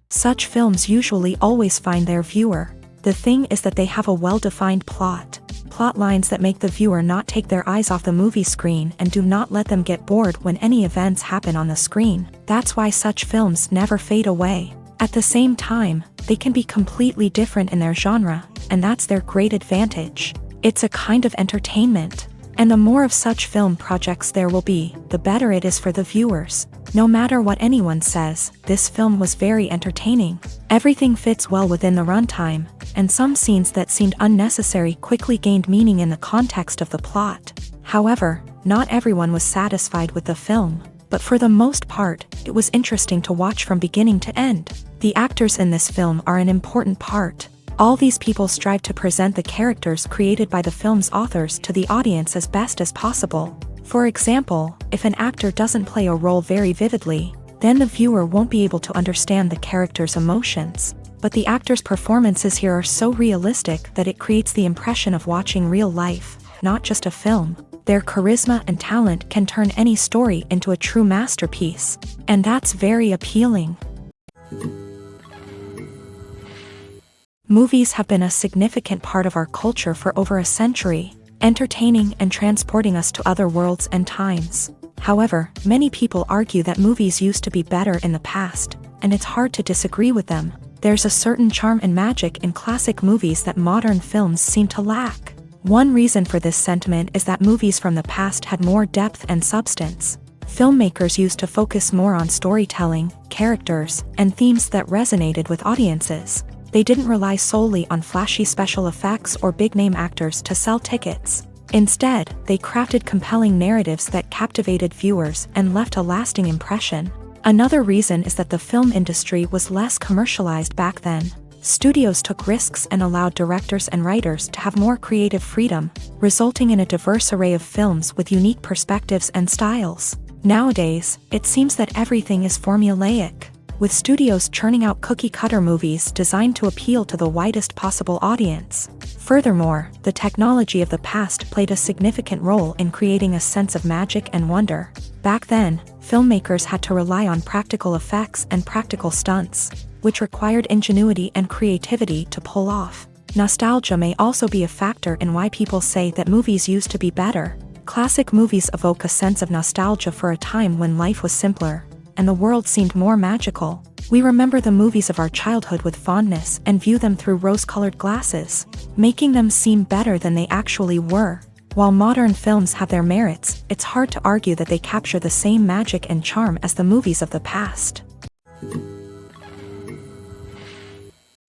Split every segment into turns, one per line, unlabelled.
Such films usually always find their viewer. The thing is that they have a well-defined plot lines that make the viewer not take their eyes off the movie screen and do not let them get bored when any events happen on the screen. That's why such films never fade away. At the same time, they can be completely different in their genre, and that's their great advantage. It's a kind of entertainment. And the more of such film projects there will be, the better it is for the viewers. No matter what anyone says, this film was very entertaining. Everything fits well within the runtime, and some scenes that seemed unnecessary quickly gained meaning in the context of the plot. However, not everyone was satisfied with the film, but for the most part, it was interesting to watch from beginning to end. The actors in this film are an important part. All these people strive to present the characters created by the film's authors to the audience as best as possible. For example, if an actor doesn't play a role very vividly, then the viewer won't be able to understand the character's emotions. But the actors' performances here are so realistic that it creates the impression of watching real life, not just a film. Their charisma and talent can turn any story into a true masterpiece, and that's very appealing. Movies have been a significant part of our culture for over a century, entertaining and transporting us to other worlds and times. However, many people argue that movies used to be better in the past, and it's hard to disagree with them. There's a certain charm and magic in classic movies that modern films seem to lack. One reason for this sentiment is that movies from the past had more depth and substance. Filmmakers used to focus more on storytelling, characters, and themes that resonated with audiences. They didn't rely solely on flashy special effects or big-name actors to sell tickets. Instead, they crafted compelling narratives that captivated viewers and left a lasting impression. Another reason is that the film industry was less commercialized back then. Studios took risks and allowed directors and writers to have more creative freedom, resulting in a diverse array of films with unique perspectives and styles. Nowadays, it seems that everything is formulaic, with studios churning out cookie-cutter movies designed to appeal to the widest possible audience. Furthermore, the technology of the past played a significant role in creating a sense of magic and wonder. Back then, filmmakers had to rely on practical effects and practical stunts, which required ingenuity and creativity to pull off. Nostalgia may also be a factor in why people say that movies used to be better. Classic movies evoke a sense of nostalgia for a time when life was simpler, and the world seemed more magical. We remember the movies of our childhood with fondness and view them through rose-colored glasses, making them seem better than they actually were. While modern films have their merits, it's hard to argue that they capture the same magic and charm as the movies of the past.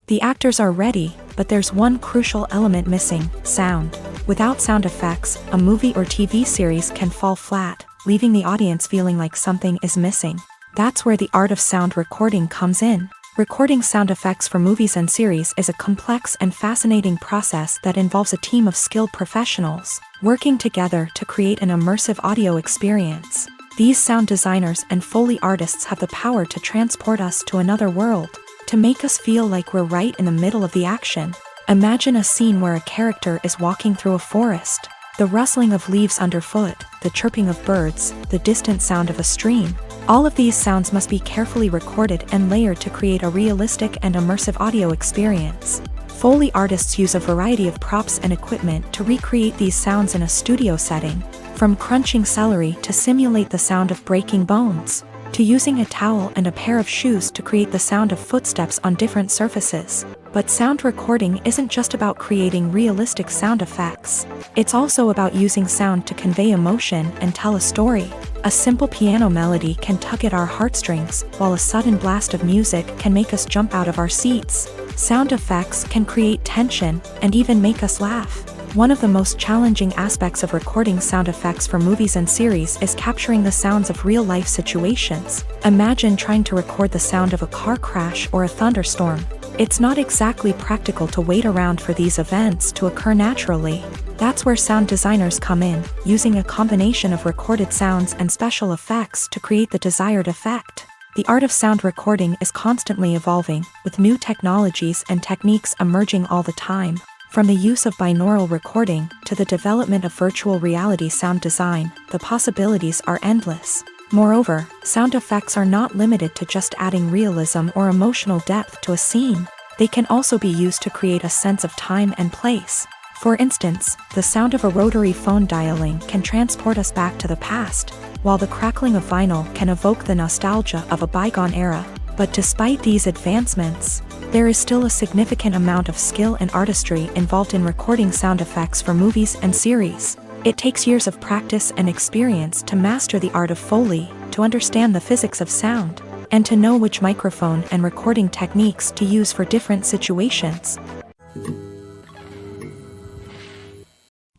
The actors are ready, but there's one crucial element missing: sound. Without sound effects, a movie or TV series can fall flat, leaving the audience feeling like something is missing. That's where the art of sound recording comes in. Recording sound effects for movies and series is a complex and fascinating process that involves a team of skilled professionals working together to create an immersive audio experience. These sound designers and Foley artists have the power to transport us to another world, to make us feel like we're right in the middle of the action. Imagine a scene where a character is walking through a forest. The rustling of leaves underfoot, the chirping of birds, the distant sound of a stream. All of these sounds must be carefully recorded and layered to create a realistic and immersive audio experience. Foley artists use a variety of props and equipment to recreate these sounds in a studio setting, from crunching celery to simulate the sound of breaking bones, to using a towel and a pair of shoes to create the sound of footsteps on different surfaces. But sound recording isn't just about creating realistic sound effects. It's also about using sound to convey emotion and tell a story. A simple piano melody can tug at our heartstrings, while a sudden blast of music can make us jump out of our seats. Sound effects can create tension and even make us laugh. One of the most challenging aspects of recording sound effects for movies and series is capturing the sounds of real-life situations. Imagine trying to record the sound of a car crash or a thunderstorm. It's not exactly practical to wait around for these events to occur naturally. That's where sound designers come in, using a combination of recorded sounds and special effects to create the desired effect. The art of sound recording is constantly evolving, with new technologies and techniques emerging all the time. From the use of binaural recording to the development of virtual reality sound design, the possibilities are endless. Moreover, sound effects are not limited to just adding realism or emotional depth to a scene. They can also be used to create a sense of time and place. For instance, the sound of a rotary phone dialing can transport us back to the past, while the crackling of vinyl can evoke the nostalgia of a bygone era. But despite these advancements, there is still a significant amount of skill and artistry involved in recording sound effects for movies and series. It takes years of practice and experience to master the art of Foley, to understand the physics of sound, and to know which microphone and recording techniques to use for different situations.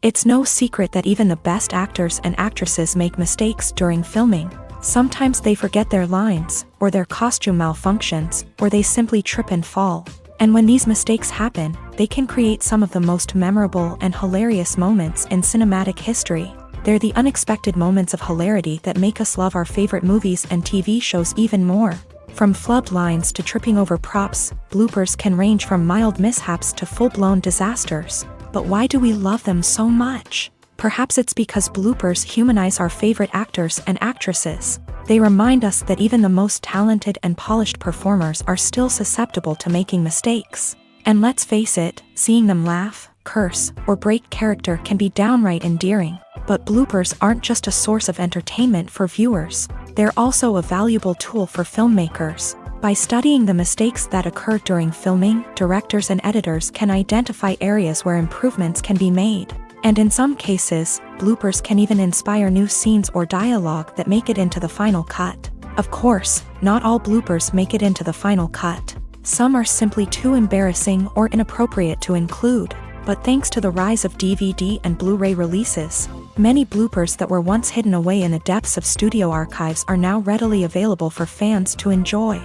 It's no secret that even the best actors and actresses make mistakes during filming. Sometimes they forget their lines, or their costume malfunctions, or they simply trip and fall. And when these mistakes happen, they can create some of the most memorable and hilarious moments in cinematic history. They're the unexpected moments of hilarity that make us love our favorite movies and TV shows even more. From flubbed lines to tripping over props, bloopers can range from mild mishaps to full-blown disasters. But why do we love them so much? Perhaps it's because bloopers humanize our favorite actors and actresses. They remind us that even the most talented and polished performers are still susceptible to making mistakes. And let's face it, seeing them laugh, curse, or break character can be downright endearing. But bloopers aren't just a source of entertainment for viewers. They're also a valuable tool for filmmakers. By studying the mistakes that occur during filming, directors and editors can identify areas where improvements can be made. And in some cases, bloopers can even inspire new scenes or dialogue that make it into the final cut. Of course, not all bloopers make it into the final cut. Some are simply too embarrassing or inappropriate to include. But thanks to the rise of DVD and Blu-ray releases, many bloopers that were once hidden away in the depths of studio archives are now readily available for fans to enjoy.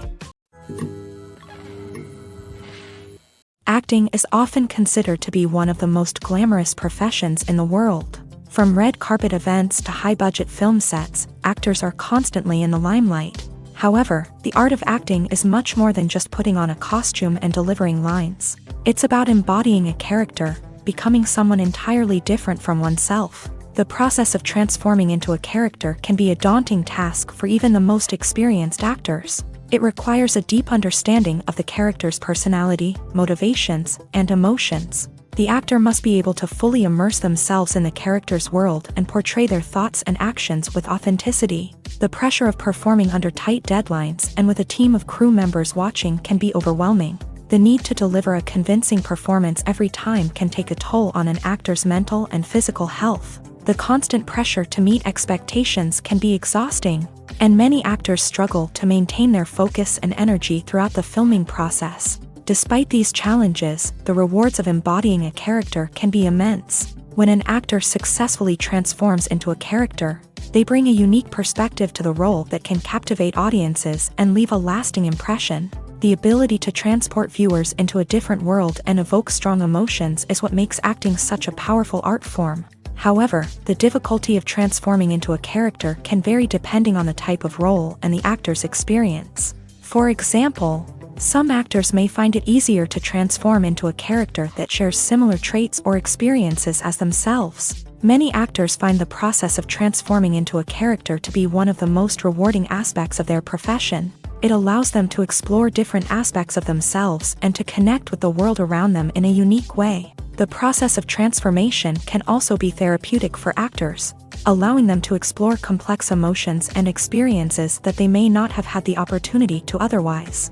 Acting is often considered to be one of the most glamorous professions in the world. From red carpet events to high-budget film sets, actors are constantly in the limelight. However, the art of acting is much more than just putting on a costume and delivering lines. It's about embodying a character, becoming someone entirely different from oneself. The process of transforming into a character can be a daunting task for even the most experienced actors. It requires a deep understanding of the character's personality, motivations, and emotions. The actor must be able to fully immerse themselves in the character's world and portray their thoughts and actions with authenticity. The pressure of performing under tight deadlines and with a team of crew members watching can be overwhelming. The need to deliver a convincing performance every time can take a toll on an actor's mental and physical health. The constant pressure to meet expectations can be exhausting, and many actors struggle to maintain their focus and energy throughout the filming process. Despite these challenges, the rewards of embodying a character can be immense. When an actor successfully transforms into a character, they bring a unique perspective to the role that can captivate audiences and leave a lasting impression. The ability to transport viewers into a different world and evoke strong emotions is what makes acting such a powerful art form. However, the difficulty of transforming into a character can vary depending on the type of role and the actor's experience. For example, some actors may find it easier to transform into a character that shares similar traits or experiences as themselves. Many actors find the process of transforming into a character to be one of the most rewarding aspects of their profession. It allows them to explore different aspects of themselves and to connect with the world around them in a unique way. The process of transformation can also be therapeutic for actors, allowing them to explore complex emotions and experiences that they may not have had the opportunity to otherwise.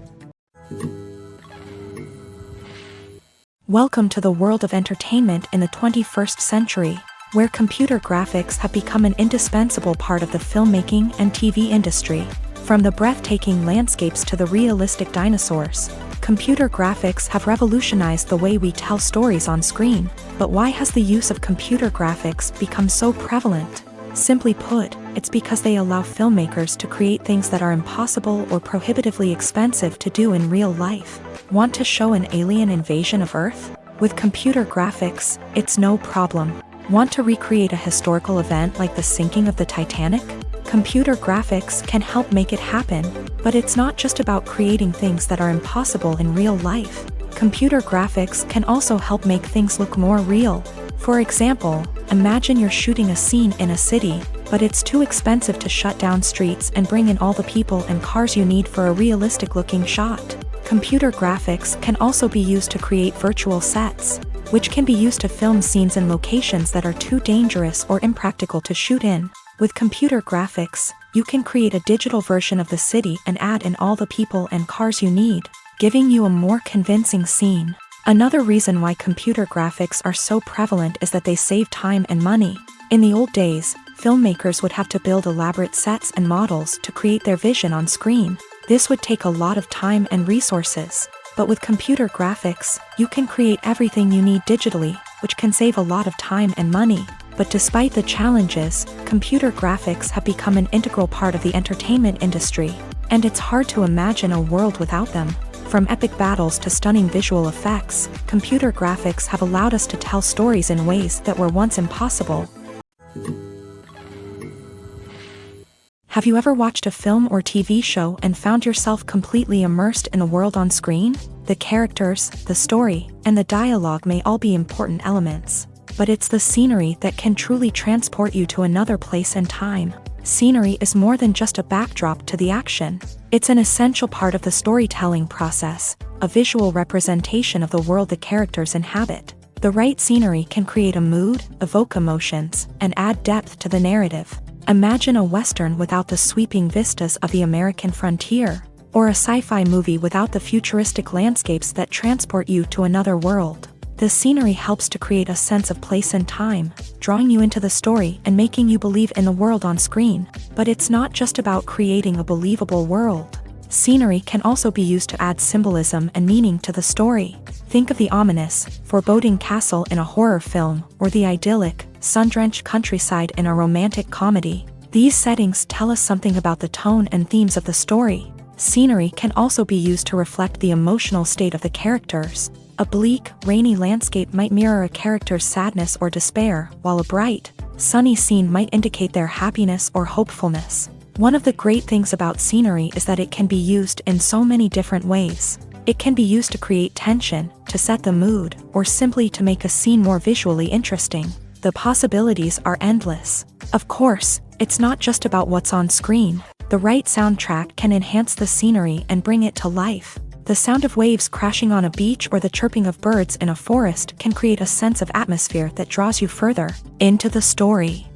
Welcome to the world of entertainment in the 21st century, where computer graphics have become an indispensable part of the filmmaking and TV industry. From the breathtaking landscapes to the realistic dinosaurs, computer graphics have revolutionized the way we tell stories on screen. But why has the use of computer graphics become so prevalent? Simply put, it's because they allow filmmakers to create things that are impossible or prohibitively expensive to do in real life. Want to show an alien invasion of Earth? With computer graphics, it's no problem. Want to recreate a historical event like the sinking of the Titanic? Computer graphics can help make it happen, but it's not just about creating things that are impossible in real life. Computer graphics can also help make things look more real. For example, imagine you're shooting a scene in a city, but it's too expensive to shut down streets and bring in all the people and cars you need for a realistic-looking shot. Computer graphics can also be used to create virtual sets, which can be used to film scenes in locations that are too dangerous or impractical to shoot in. With computer graphics, you can create a digital version of the city and add in all the people and cars you need, giving you a more convincing scene. Another reason why computer graphics are so prevalent is that they save time and money. In the old days, filmmakers would have to build elaborate sets and models to create their vision on screen. This would take a lot of time and resources. But with computer graphics, you can create everything you need digitally, which can save a lot of time and money. But despite the challenges, computer graphics have become an integral part of the entertainment industry, and it's hard to imagine a world without them. From epic battles to stunning visual effects, computer graphics have allowed us to tell stories in ways that were once impossible. Have you ever watched a film or TV show and found yourself completely immersed in the world on screen? The characters, the story, and the dialogue may all be important elements, but it's the scenery that can truly transport you to another place and time. Scenery is more than just a backdrop to the action. It's an essential part of the storytelling process, a visual representation of the world the characters inhabit. The right scenery can create a mood, evoke emotions, and add depth to the narrative. Imagine a Western without the sweeping vistas of the American frontier, or a sci-fi movie without the futuristic landscapes that transport you to another world. The scenery helps to create a sense of place and time, drawing you into the story and making you believe in the world on screen. But it's not just about creating a believable world. Scenery can also be used to add symbolism and meaning to the story. Think of the ominous, foreboding castle in a horror film, or the idyllic, sun-drenched countryside in a romantic comedy. These settings tell us something about the tone and themes of the story. Scenery can also be used to reflect the emotional state of the characters. A bleak, rainy landscape might mirror a character's sadness or despair, while a bright, sunny scene might indicate their happiness or hopefulness. One of the great things about scenery is that it can be used in so many different ways. It can be used to create tension, to set the mood, or simply to make a scene more visually interesting. The possibilities are endless. Of course, it's not just about what's on screen. The right soundtrack can enhance the scenery and bring it to life. The sound of waves crashing on a beach or the chirping of birds in a forest can create a sense of atmosphere that draws you further into the story.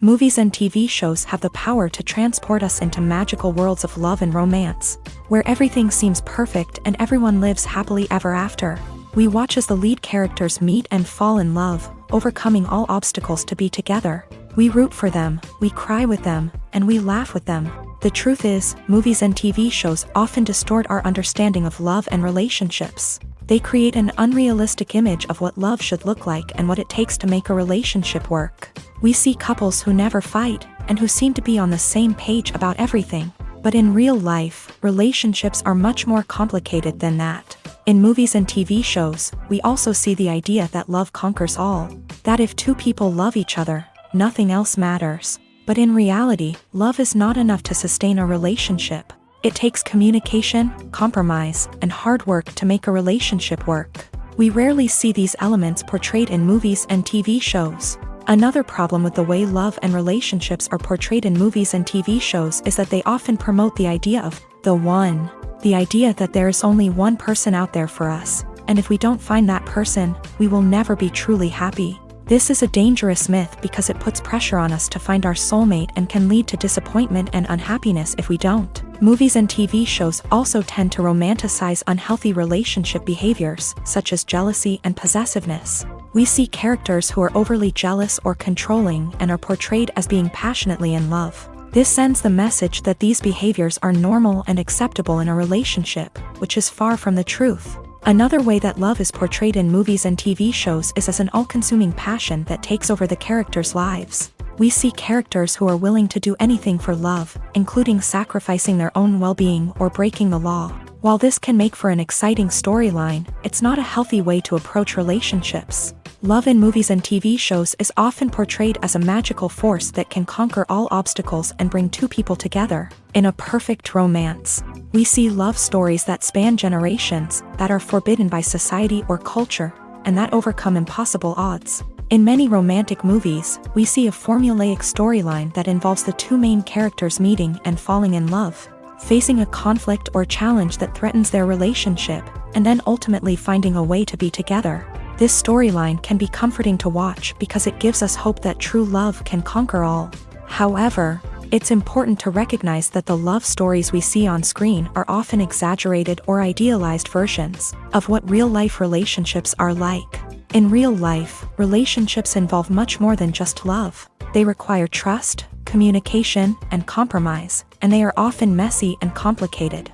Movies and TV shows have the power to transport us into magical worlds of love and romance, where everything seems perfect and everyone lives happily ever after. We watch as the lead characters meet and fall in love, overcoming all obstacles to be together. We root for them, we cry with them, and we laugh with them. The truth is, movies and TV shows often distort our understanding of love and relationships. They create an unrealistic image of what love should look like and what it takes to make a relationship work. We see couples who never fight, and who seem to be on the same page about everything. But in real life, relationships are much more complicated than that. In movies and TV shows, we also see the idea that love conquers all. That if two people love each other, nothing else matters. But in reality, love is not enough to sustain a relationship. It takes communication, compromise, and hard work to make a relationship work. We rarely see these elements portrayed in movies and TV shows. Another problem with the way love and relationships are portrayed in movies and TV shows is that they often promote the idea of the one. The idea that there is only one person out there for us, and if we don't find that person, we will never be truly happy. This is a dangerous myth because it puts pressure on us to find our soulmate and can lead to disappointment and unhappiness if we don't. Movies and TV shows also tend to romanticize unhealthy relationship behaviors, such as jealousy and possessiveness. We see characters who are overly jealous or controlling and are portrayed as being passionately in love. This sends the message that these behaviors are normal and acceptable in a relationship, which is far from the truth. Another way that love is portrayed in movies and TV shows is as an all-consuming passion that takes over the characters' lives. We see characters who are willing to do anything for love, including sacrificing their own well-being or breaking the law. While this can make for an exciting storyline, it's not a healthy way to approach relationships. Love in movies and TV shows is often portrayed as a magical force that can conquer all obstacles and bring two people together in a perfect romance. We see love stories that span generations, that are forbidden by society or culture, and that overcome impossible odds. In many romantic movies, we see a formulaic storyline that involves the two main characters meeting and falling in love, facing a conflict or challenge that threatens their relationship, and then ultimately finding a way to be together. This storyline can be comforting to watch because it gives us hope that true love can conquer all. However, it's important to recognize that the love stories we see on screen are often exaggerated or idealized versions of what real-life relationships are like. In real life, relationships involve much more than just love. They require trust, communication, and compromise, and they are often messy and complicated.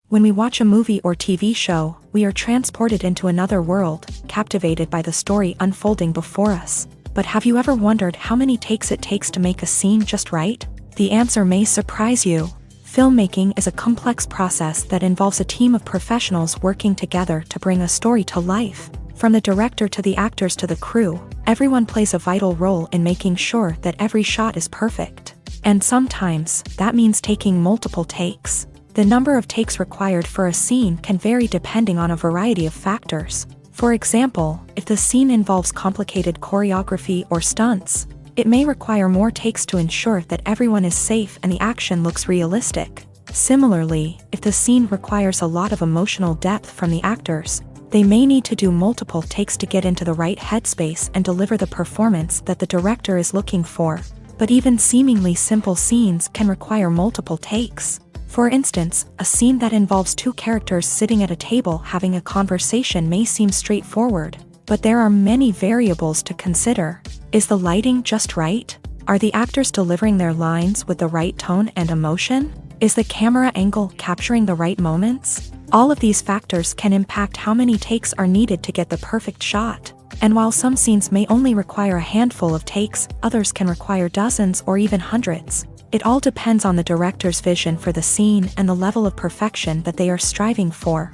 When we watch a movie or TV show, we are transported into another world, captivated by the story unfolding before us. But have you ever wondered how many takes it takes to make a scene just right? The answer may surprise you. Filmmaking is a complex process that involves a team of professionals working together to bring a story to life. From the director to the actors to the crew, everyone plays a vital role in making sure that every shot is perfect. And sometimes, that means taking multiple takes. The number of takes required for a scene can vary depending on a variety of factors. For example, if the scene involves complicated choreography or stunts, it may require more takes to ensure that everyone is safe and the action looks realistic. Similarly, if the scene requires a lot of emotional depth from the actors, they may need to do multiple takes to get into the right headspace and deliver the performance that the director is looking for. But even seemingly simple scenes can require multiple takes. For instance, a scene that involves two characters sitting at a table having a conversation may seem straightforward, but there are many variables to consider. Is the lighting just right? Are the actors delivering their lines with the right tone and emotion? Is the camera angle capturing the right moments? All of these factors can impact how many takes are needed to get the perfect shot. And while some scenes may only require a handful of takes, others can require dozens or even hundreds. It all depends on the director's vision for the scene and the level of perfection that they are striving for.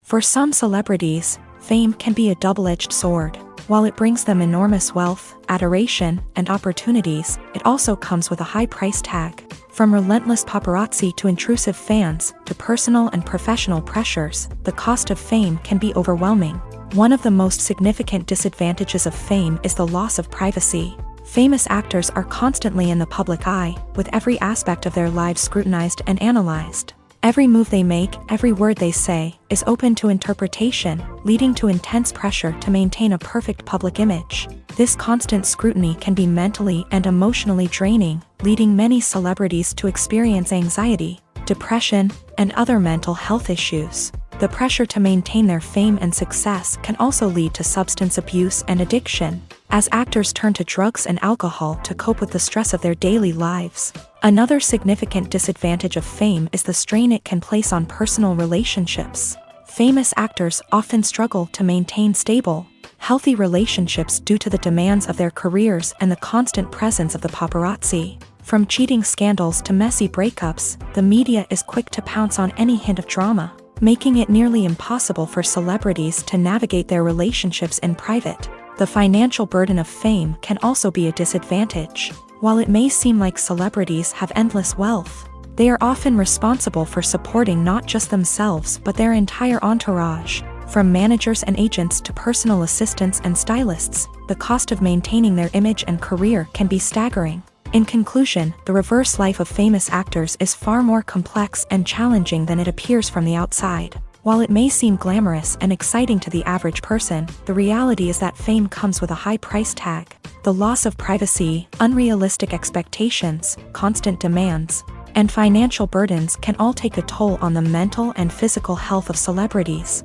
For some celebrities, fame can be a double-edged sword. While it brings them enormous wealth, adoration, and opportunities, it also comes with a high price tag. From relentless paparazzi to intrusive fans, to personal and professional pressures, the cost of fame can be overwhelming. One of the most significant disadvantages of fame is the loss of privacy. Famous actors are constantly in the public eye, with every aspect of their lives scrutinized and analyzed. Every move they make, every word they say, is open to interpretation, leading to intense pressure to maintain a perfect public image. This constant scrutiny can be mentally and emotionally draining, leading many celebrities to experience anxiety, depression, and other mental health issues. The pressure to maintain their fame and success can also lead to substance abuse and addiction, as actors turn to drugs and alcohol to cope with the stress of their daily lives. Another significant disadvantage of fame is the strain it can place on personal relationships. Famous actors often struggle to maintain stable, healthy relationships due to the demands of their careers and the constant presence of the paparazzi. From cheating scandals to messy breakups, the media is quick to pounce on any hint of drama, making it nearly impossible for celebrities to navigate their relationships in private. The financial burden of fame can also be a disadvantage. While it may seem like celebrities have endless wealth, they are often responsible for supporting not just themselves but their entire entourage. From managers and agents to personal assistants and stylists, the cost of maintaining their image and career can be staggering. In conclusion, the reverse life of famous actors is far more complex and challenging than it appears from the outside. While it may seem glamorous and exciting to the average person, the reality is that fame comes with a high price tag. The loss of privacy, unrealistic expectations, constant demands, and financial burdens can all take a toll on the mental and physical health of celebrities.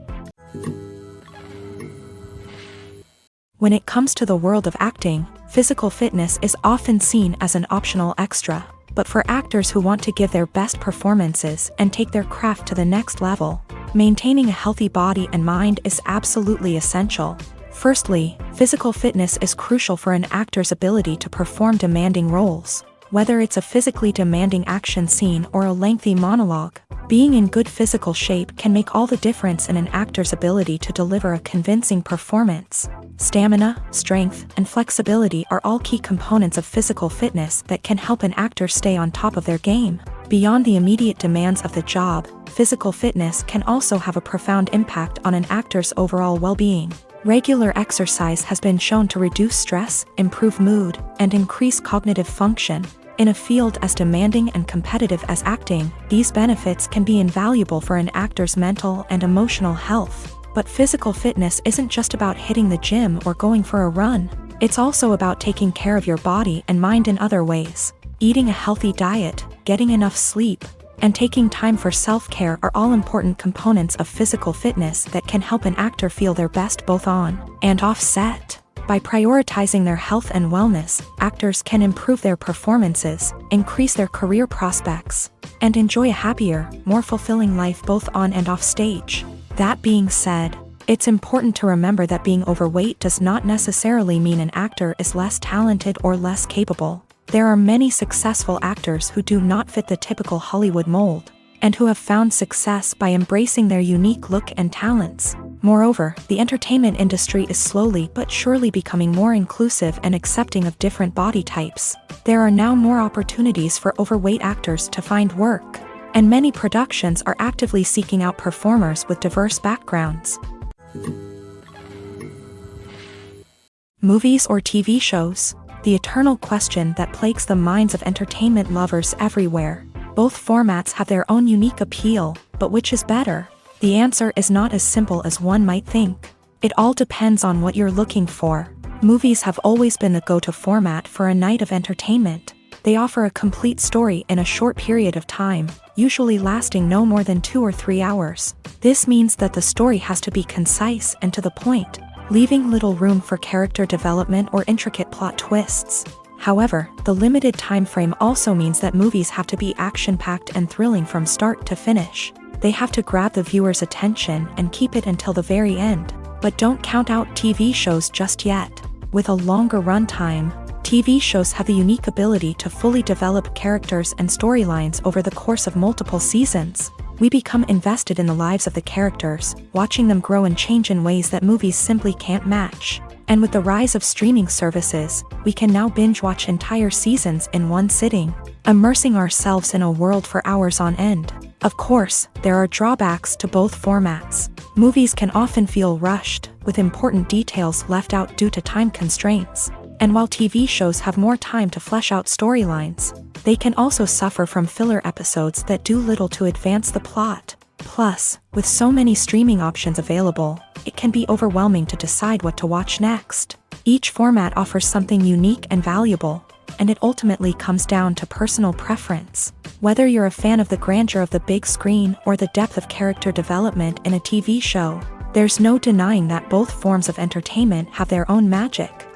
When it comes to the world of acting, physical fitness is often seen as an optional extra. But for actors who want to give their best performances and take their craft to the next level, maintaining a healthy body and mind is absolutely essential. Firstly, physical fitness is crucial for an actor's ability to perform demanding roles. Whether it's a physically demanding action scene or a lengthy monologue, being in good physical shape can make all the difference in an actor's ability to deliver a convincing performance. Stamina, strength, and flexibility are all key components of physical fitness that can help an actor stay on top of their game. Beyond the immediate demands of the job, physical fitness can also have a profound impact on an actor's overall well-being. Regular exercise has been shown to reduce stress, improve mood, and increase cognitive function. In a field as demanding and competitive as acting, these benefits can be invaluable for an actor's mental and emotional health. But physical fitness isn't just about hitting the gym or going for a run. It's also about taking care of your body and mind in other ways. Eating a healthy diet, getting enough sleep, and taking time for self-care are all important components of physical fitness that can help an actor feel their best both on and off set. By prioritizing their health and wellness, actors can improve their performances, increase their career prospects, and enjoy a happier, more fulfilling life both on and off stage. That being said, it's important to remember that being overweight does not necessarily mean an actor is less talented or less capable. There are many successful actors who do not fit the typical Hollywood mold, and who have found success by embracing their unique look and talents. Moreover, the entertainment industry is slowly but surely becoming more inclusive and accepting of different body types. There are now more opportunities for overweight actors to find work, and many productions are actively seeking out performers with diverse backgrounds. Movies or TV shows? The eternal question that plagues the minds of entertainment lovers everywhere. Both formats have their own unique appeal, but which is better? The answer is not as simple as one might think. It all depends on what you're looking for. Movies have always been the go-to format for a night of entertainment. They offer a complete story in a short period of time, usually lasting no more than 2 or 3 hours. This means that the story has to be concise and to the point, leaving little room for character development or intricate plot twists. However, the limited time frame also means that movies have to be action-packed and thrilling from start to finish. They have to grab the viewer's attention and keep it until the very end. But don't count out TV shows just yet. With a longer runtime, TV shows have the unique ability to fully develop characters and storylines over the course of multiple seasons. We become invested in the lives of the characters, watching them grow and change in ways that movies simply can't match. And with the rise of streaming services, we can now binge-watch entire seasons in one sitting, immersing ourselves in a world for hours on end. Of course, there are drawbacks to both formats. Movies can often feel rushed, with important details left out due to time constraints. And while TV shows have more time to flesh out storylines, they can also suffer from filler episodes that do little to advance the plot. Plus, with so many streaming options available, it can be overwhelming to decide what to watch next. Each format offers something unique and valuable, and it ultimately comes down to personal preference. Whether you're a fan of the grandeur of the big screen or the depth of character development in a TV show, there's no denying that both forms of entertainment have their own magic.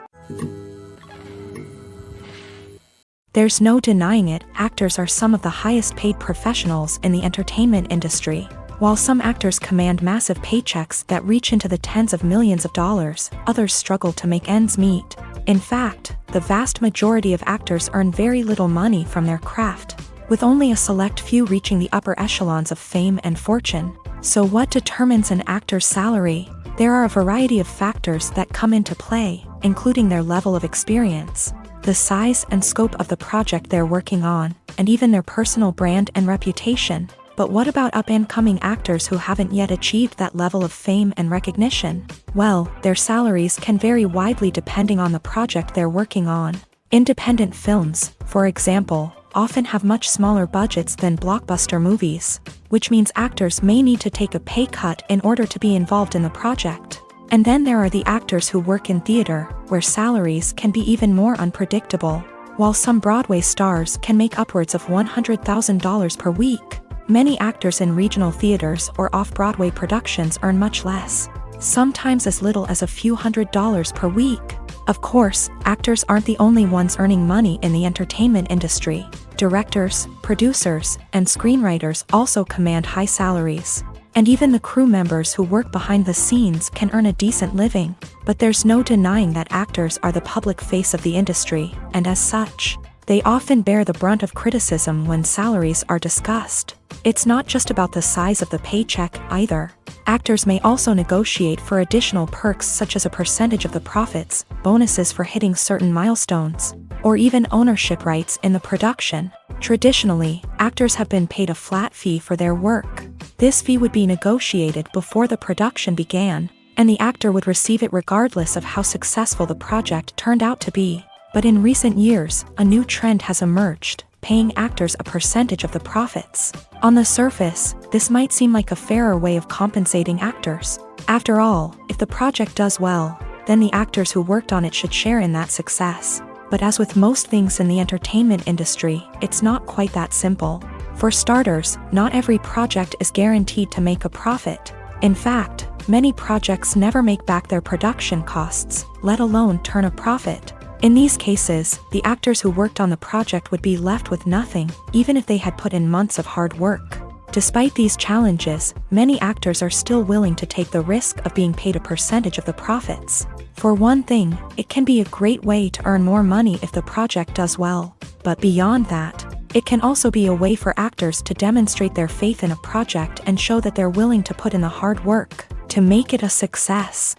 There's no denying it, actors are some of the highest paid professionals in the entertainment industry. While some actors command massive paychecks that reach into the tens of millions of dollars, others struggle to make ends meet. In fact, the vast majority of actors earn very little money from their craft, with only a select few reaching the upper echelons of fame and fortune. So what determines an actor's salary? There are a variety of factors that come into play, including their level of experience, the size and scope of the project they're working on, and even their personal brand and reputation. But what about up-and-coming actors who haven't yet achieved that level of fame and recognition? Well, their salaries can vary widely depending on the project they're working on. Independent films, for example, often have much smaller budgets than blockbuster movies, which means actors may need to take a pay cut in order to be involved in the project. And then there are the actors who work in theater, where salaries can be even more unpredictable. While some Broadway stars can make upwards of $100,000 per week, many actors in regional theaters or off-Broadway productions earn much less, sometimes as little as a few $100s per week. Of course, actors aren't the only ones earning money in the entertainment industry. Directors, producers, and screenwriters also command high salaries. And even the crew members who work behind the scenes can earn a decent living. But there's no denying that actors are the public face of the industry, and as such, they often bear the brunt of criticism when salaries are discussed. It's not just about the size of the paycheck either. Actors may also negotiate for additional perks such as a percentage of the profits, bonuses for hitting certain milestones, or even ownership rights in the production. Traditionally, actors have been paid a flat fee for their work. This fee would be negotiated before the production began, and the actor would receive it regardless of how successful the project turned out to be. But in recent years, a new trend has emerged, paying actors a percentage of the profits. On the surface, this might seem like a fairer way of compensating actors. After all, if the project does well, then the actors who worked on it should share in that success. But as with most things in the entertainment industry, it's not quite that simple. For starters, not every project is guaranteed to make a profit. In fact, many projects never make back their production costs, let alone turn a profit. In these cases, the actors who worked on the project would be left with nothing, even if they had put in months of hard work. Despite these challenges, many actors are still willing to take the risk of being paid a percentage of the profits. For one thing, it can be a great way to earn more money if the project does well. But beyond that, it can also be a way for actors to demonstrate their faith in a project and show that they're willing to put in the hard work to make it a success.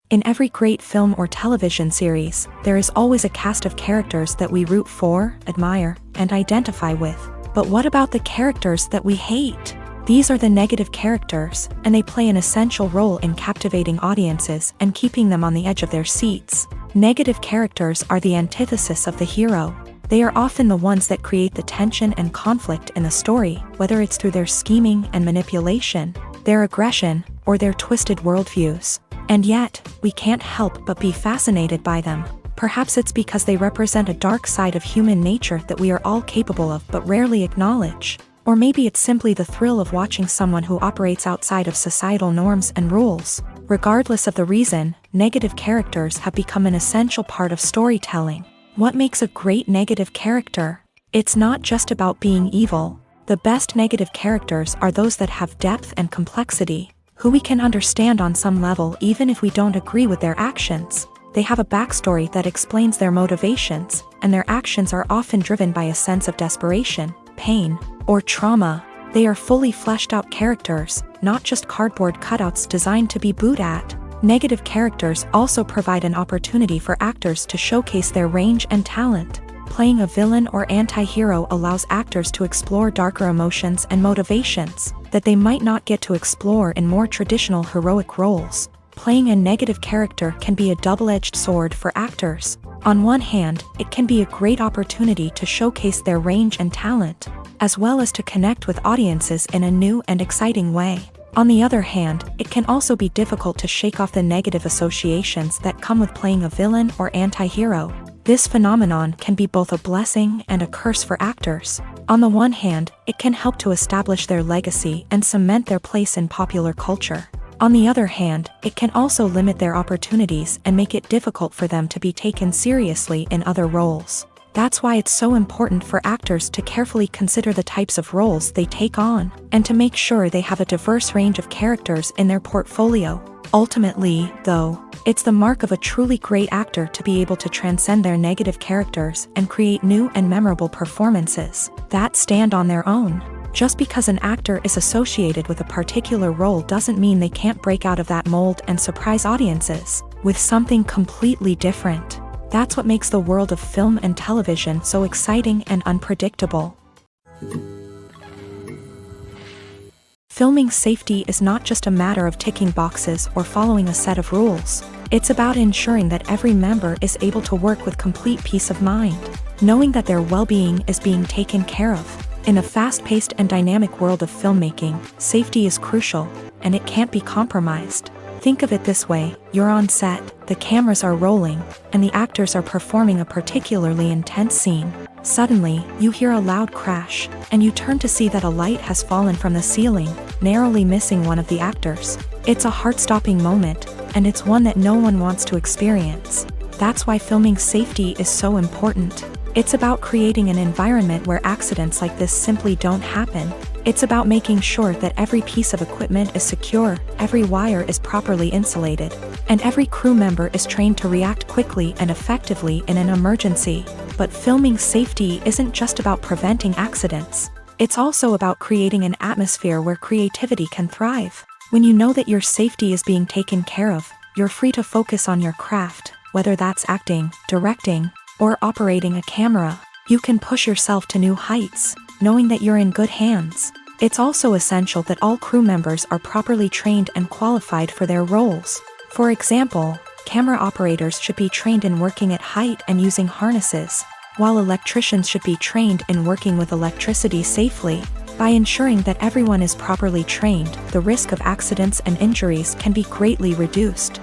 In every great film or television series, there is always a cast of characters that we root for, admire, and identify with. But what about the characters that we hate? These are the negative characters, and they play an essential role in captivating audiences and keeping them on the edge of their seats. Negative characters are the antithesis of the hero. They are often the ones that create the tension and conflict in the story, whether it's through their scheming and manipulation, their aggression, or their twisted worldviews. And yet, we can't help but be fascinated by them. Perhaps it's because they represent a dark side of human nature that we are all capable of but rarely acknowledge. Or maybe it's simply the thrill of watching someone who operates outside of societal norms and rules. Regardless of the reason, negative characters have become an essential part of storytelling. What makes a great negative character? It's not just about being evil. The best negative characters are those that have depth and complexity, who we can understand on some level even if we don't agree with their actions. They have a backstory that explains their motivations, and their actions are often driven by a sense of desperation, pain, or trauma. They are fully fleshed out characters, not just cardboard cutouts designed to be booed at. Negative characters also provide an opportunity for actors to showcase their range and talent. Playing a villain or anti-hero allows actors to explore darker emotions and motivations that they might not get to explore in more traditional heroic roles. Playing a negative character can be a double-edged sword for actors. On one hand, it can be a great opportunity to showcase their range and talent, as well as to connect with audiences in a new and exciting way. On the other hand, it can also be difficult to shake off the negative associations that come with playing a villain or anti-hero. This phenomenon can be both a blessing and a curse for actors. On the one hand, it can help to establish their legacy and cement their place in popular culture. On the other hand, it can also limit their opportunities and make it difficult for them to be taken seriously in other roles. That's why it's so important for actors to carefully consider the types of roles they take on, and to make sure they have a diverse range of characters in their portfolio. Ultimately, though, it's the mark of a truly great actor to be able to transcend their negative characters and create new and memorable performances that stand on their own. Just because an actor is associated with a particular role doesn't mean they can't break out of that mold and surprise audiences with something completely different. That's what makes the world of film and television so exciting and unpredictable. Filming safety is not just a matter of ticking boxes or following a set of rules. It's about ensuring that every member is able to work with complete peace of mind, knowing that their well-being is being taken care of. In a fast-paced and dynamic world of filmmaking, safety is crucial, and it can't be compromised. Think of it this way: you're on set, the cameras are rolling, and the actors are performing a particularly intense scene. Suddenly, you hear a loud crash, and you turn to see that a light has fallen from the ceiling, narrowly missing one of the actors. It's a heart-stopping moment, and it's one that no one wants to experience. That's why filming safety is so important. It's about creating an environment where accidents like this simply don't happen. It's about making sure that every piece of equipment is secure, every wire is properly insulated, and every crew member is trained to react quickly and effectively in an emergency. But filming safety isn't just about preventing accidents. It's also about creating an atmosphere where creativity can thrive. When you know that your safety is being taken care of, you're free to focus on your craft, whether that's acting, directing, or operating a camera. You can push yourself to new heights, knowing that you're in good hands. It's also essential that all crew members are properly trained and qualified for their roles. For example, camera operators should be trained in working at height and using harnesses, while electricians should be trained in working with electricity safely. By ensuring that everyone is properly trained, the risk of accidents and injuries can be greatly reduced.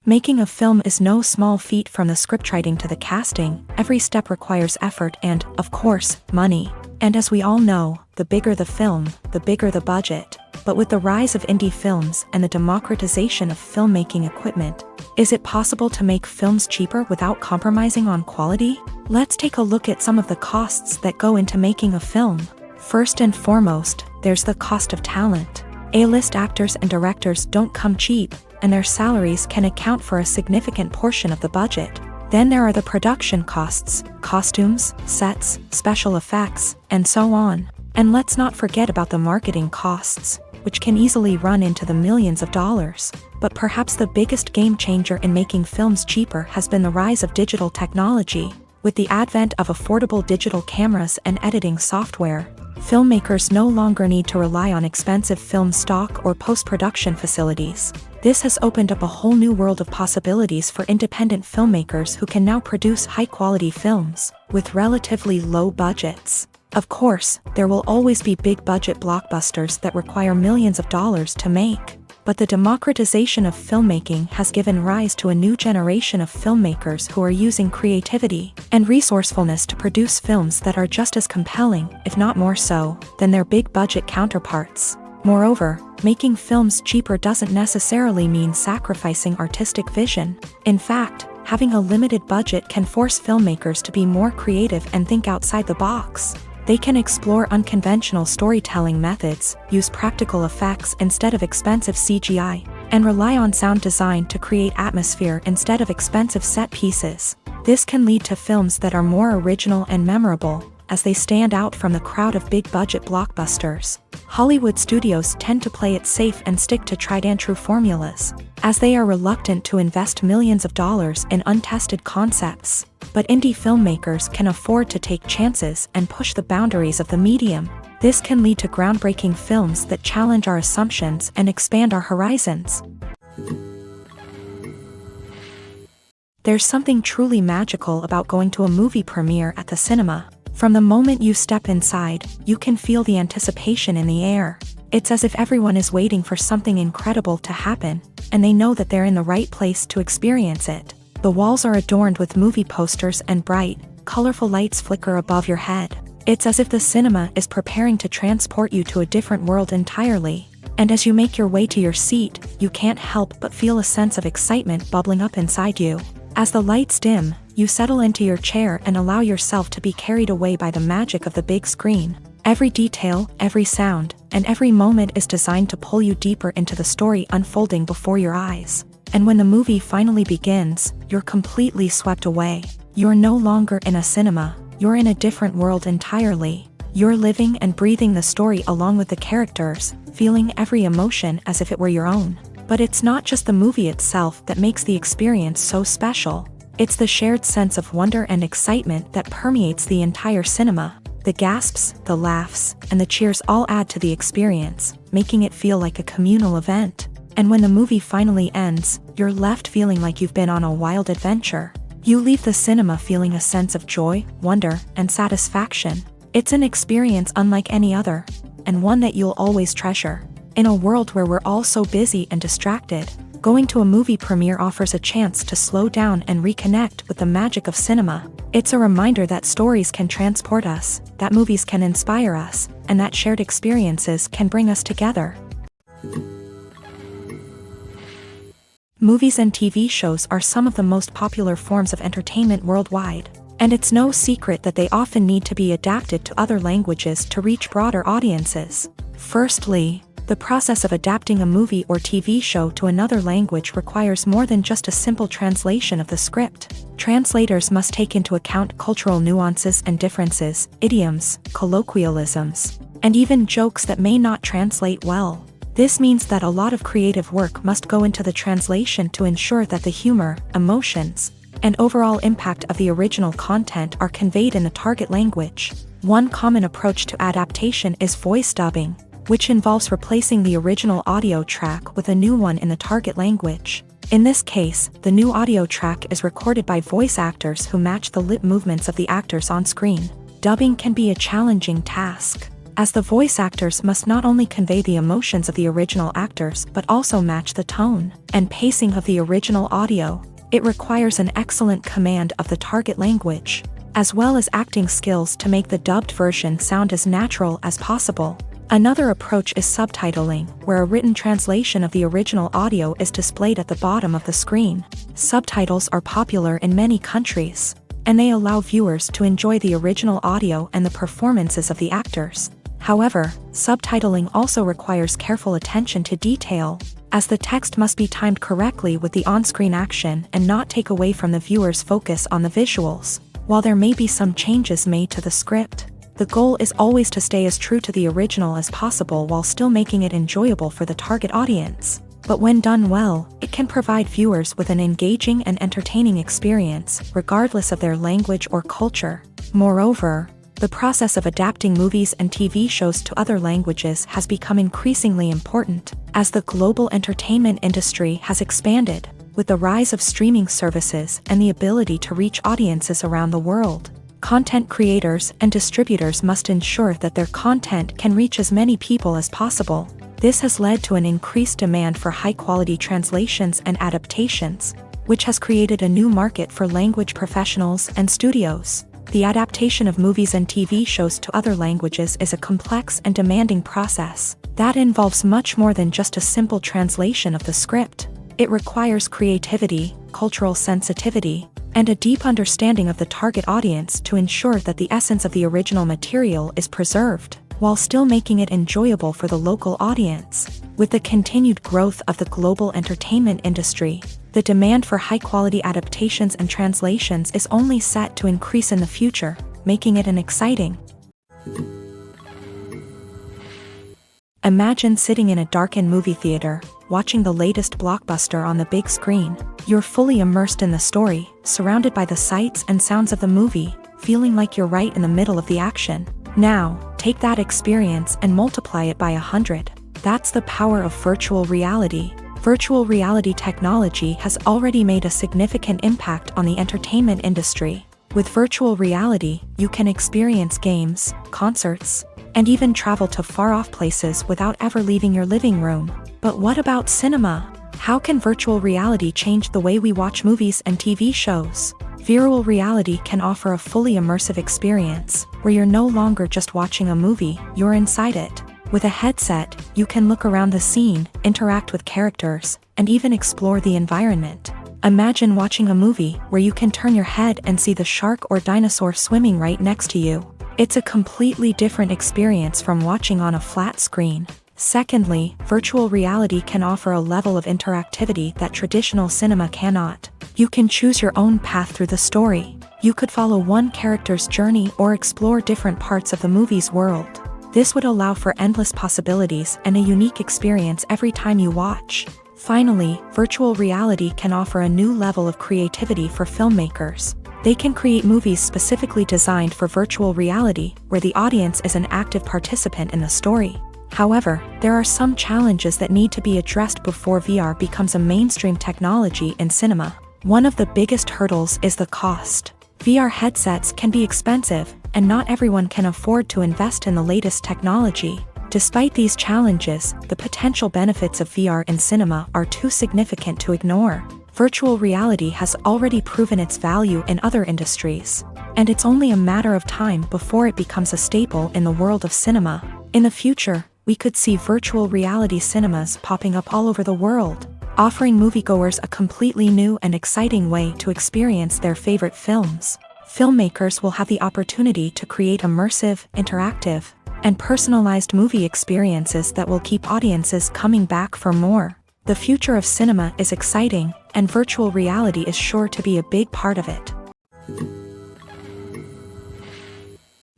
Making a film is no small feat. From the scriptwriting to the casting, every step requires effort and, of course, money. And as we all know, the bigger the film, the bigger the budget. But with the rise of indie films and the democratization of filmmaking equipment, is it possible to make films cheaper without compromising on quality? Let's take a look at some of the costs that go into making a film. First and foremost, there's the cost of talent. A-list actors and directors don't come cheap, and their salaries can account for a significant portion of the budget. Then there are the production costs, costumes, sets, special effects, and so on. And let's not forget about the marketing costs, which can easily run into the millions of dollars. But perhaps the biggest game changer in making films cheaper has been the rise of digital technology. With the advent of affordable digital cameras and editing software, filmmakers no longer need to rely on expensive film stock or post-production facilities. This has opened up a whole new world of possibilities for independent filmmakers who can now produce high-quality films with relatively low budgets. Of course, there will always be big-budget blockbusters that require millions of dollars to make. But the democratization of filmmaking has given rise to a new generation of filmmakers who are using creativity and resourcefulness to produce films that are just as compelling, if not more so, than their big-budget counterparts. Moreover, making films cheaper doesn't necessarily mean sacrificing artistic vision. In fact, having a limited budget can force filmmakers to be more creative and think outside the box. They can explore unconventional storytelling methods, use practical effects instead of expensive CGI, and rely on sound design to create atmosphere instead of expensive set pieces. This can lead to films that are more original and memorable, as they stand out from the crowd of big-budget blockbusters. Hollywood studios tend to play it safe and stick to tried-and-true formulas, as they are reluctant to invest millions of dollars in untested concepts. But indie filmmakers can afford to take chances and push the boundaries of the medium. This can lead to groundbreaking films that challenge our assumptions and expand our horizons. There's something truly magical about going to a movie premiere at the cinema. From the moment you step inside, you can feel the anticipation in the air. It's as if everyone is waiting for something incredible to happen, and they know that they're in the right place to experience it. The walls are adorned with movie posters and bright, colorful lights flicker above your head. It's as if the cinema is preparing to transport you to a different world entirely. And as you make your way to your seat, you can't help but feel a sense of excitement bubbling up inside you. As the lights dim, you settle into your chair and allow yourself to be carried away by the magic of the big screen. Every detail, every sound, and every moment is designed to pull you deeper into the story unfolding before your eyes. And when the movie finally begins, you're completely swept away. You're no longer in a cinema, you're in a different world entirely. You're living and breathing the story along with the characters, feeling every emotion as if it were your own. But it's not just the movie itself that makes the experience so special. It's the shared sense of wonder and excitement that permeates the entire cinema. The gasps, the laughs, and the cheers all add to the experience, making it feel like a communal event. And when the movie finally ends, you're left feeling like you've been on a wild adventure. You leave the cinema feeling a sense of joy, wonder, and satisfaction. It's an experience unlike any other, and one that you'll always treasure. In a world where we're all so busy and distracted, going to a movie premiere offers a chance to slow down and reconnect with the magic of cinema. It's a reminder that stories can transport us, that movies can inspire us, and that shared experiences can bring us together. Movies and TV shows are some of the most popular forms of entertainment worldwide, and it's no secret that they often need to be adapted to other languages to reach broader audiences. Firstly, the process of adapting a movie or TV show to another language requires more than just a simple translation of the script. Translators must take into account cultural nuances and differences, idioms, colloquialisms, and even jokes that may not translate well. This means that a lot of creative work must go into the translation to ensure that the humor, emotions, and overall impact of the original content are conveyed in the target language. One common approach to adaptation is voice dubbing, which involves replacing the original audio track with a new one in the target language. In this case, the new audio track is recorded by voice actors who match the lip movements of the actors on screen. Dubbing can be a challenging task, as the voice actors must not only convey the emotions of the original actors but also match the tone and pacing of the original audio. It requires an excellent command of the target language, as well as acting skills to make the dubbed version sound as natural as possible. Another approach is subtitling, where a written translation of the original audio is displayed at the bottom of the screen. Subtitles are popular in many countries, and they allow viewers to enjoy the original audio and the performances of the actors. However, subtitling also requires careful attention to detail, as the text must be timed correctly with the on-screen action and not take away from the viewer's focus on the visuals. While there may be some changes made to the script, the goal is always to stay as true to the original as possible while still making it enjoyable for the target audience. But when done well, it can provide viewers with an engaging and entertaining experience, regardless of their language or culture. Moreover, the process of adapting movies and TV shows to other languages has become increasingly important, as the global entertainment industry has expanded, with the rise of streaming services and the ability to reach audiences around the world. Content creators and distributors must ensure that their content can reach as many people as possible. This has led to an increased demand for high-quality translations and adaptations, which has created a new market for language professionals and studios. The adaptation of movies and TV shows to other languages is a complex and demanding process that involves much more than just a simple translation of the script. It requires creativity, cultural sensitivity, and a deep understanding of the target audience to ensure that the essence of the original material is preserved, while still making it enjoyable for the local audience. With the continued growth of the global entertainment industry, the demand for high-quality adaptations and translations is only set to increase in the future, making it an exciting. Imagine sitting in a darkened movie theater, watching the latest blockbuster on the big screen. You're fully immersed in the story, surrounded by the sights and sounds of the movie, feeling like you're right in the middle of the action. Now, take that experience and multiply it by 100. That's the power of virtual reality. Virtual reality technology has already made a significant impact on the entertainment industry. With virtual reality, you can experience games, concerts, and even travel to far-off places without ever leaving your living room. But what about cinema? How can virtual reality change the way we watch movies and TV shows? Virtual reality can offer a fully immersive experience, where you're no longer just watching a movie, you're inside it. With a headset, you can look around the scene, interact with characters, and even explore the environment. Imagine watching a movie where you can turn your head and see the shark or dinosaur swimming right next to you. It's a completely different experience from watching on a flat screen. Secondly, virtual reality can offer a level of interactivity that traditional cinema cannot. You can choose your own path through the story. You could follow one character's journey or explore different parts of the movie's world. This would allow for endless possibilities and a unique experience every time you watch. Finally, virtual reality can offer a new level of creativity for filmmakers. They can create movies specifically designed for virtual reality, where the audience is an active participant in the story. However, there are some challenges that need to be addressed before VR becomes a mainstream technology in cinema. One of the biggest hurdles is the cost. VR headsets can be expensive, and not everyone can afford to invest in the latest technology. Despite these challenges, the potential benefits of VR in cinema are too significant to ignore. Virtual reality has already proven its value in other industries, and it's only a matter of time before it becomes a staple in the world of cinema. In the future, we could see virtual reality cinemas popping up all over the world, offering moviegoers a completely new and exciting way to experience their favorite films. Filmmakers will have the opportunity to create immersive, interactive, and personalized movie experiences that will keep audiences coming back for more. The future of cinema is exciting, and virtual reality is sure to be a big part of it.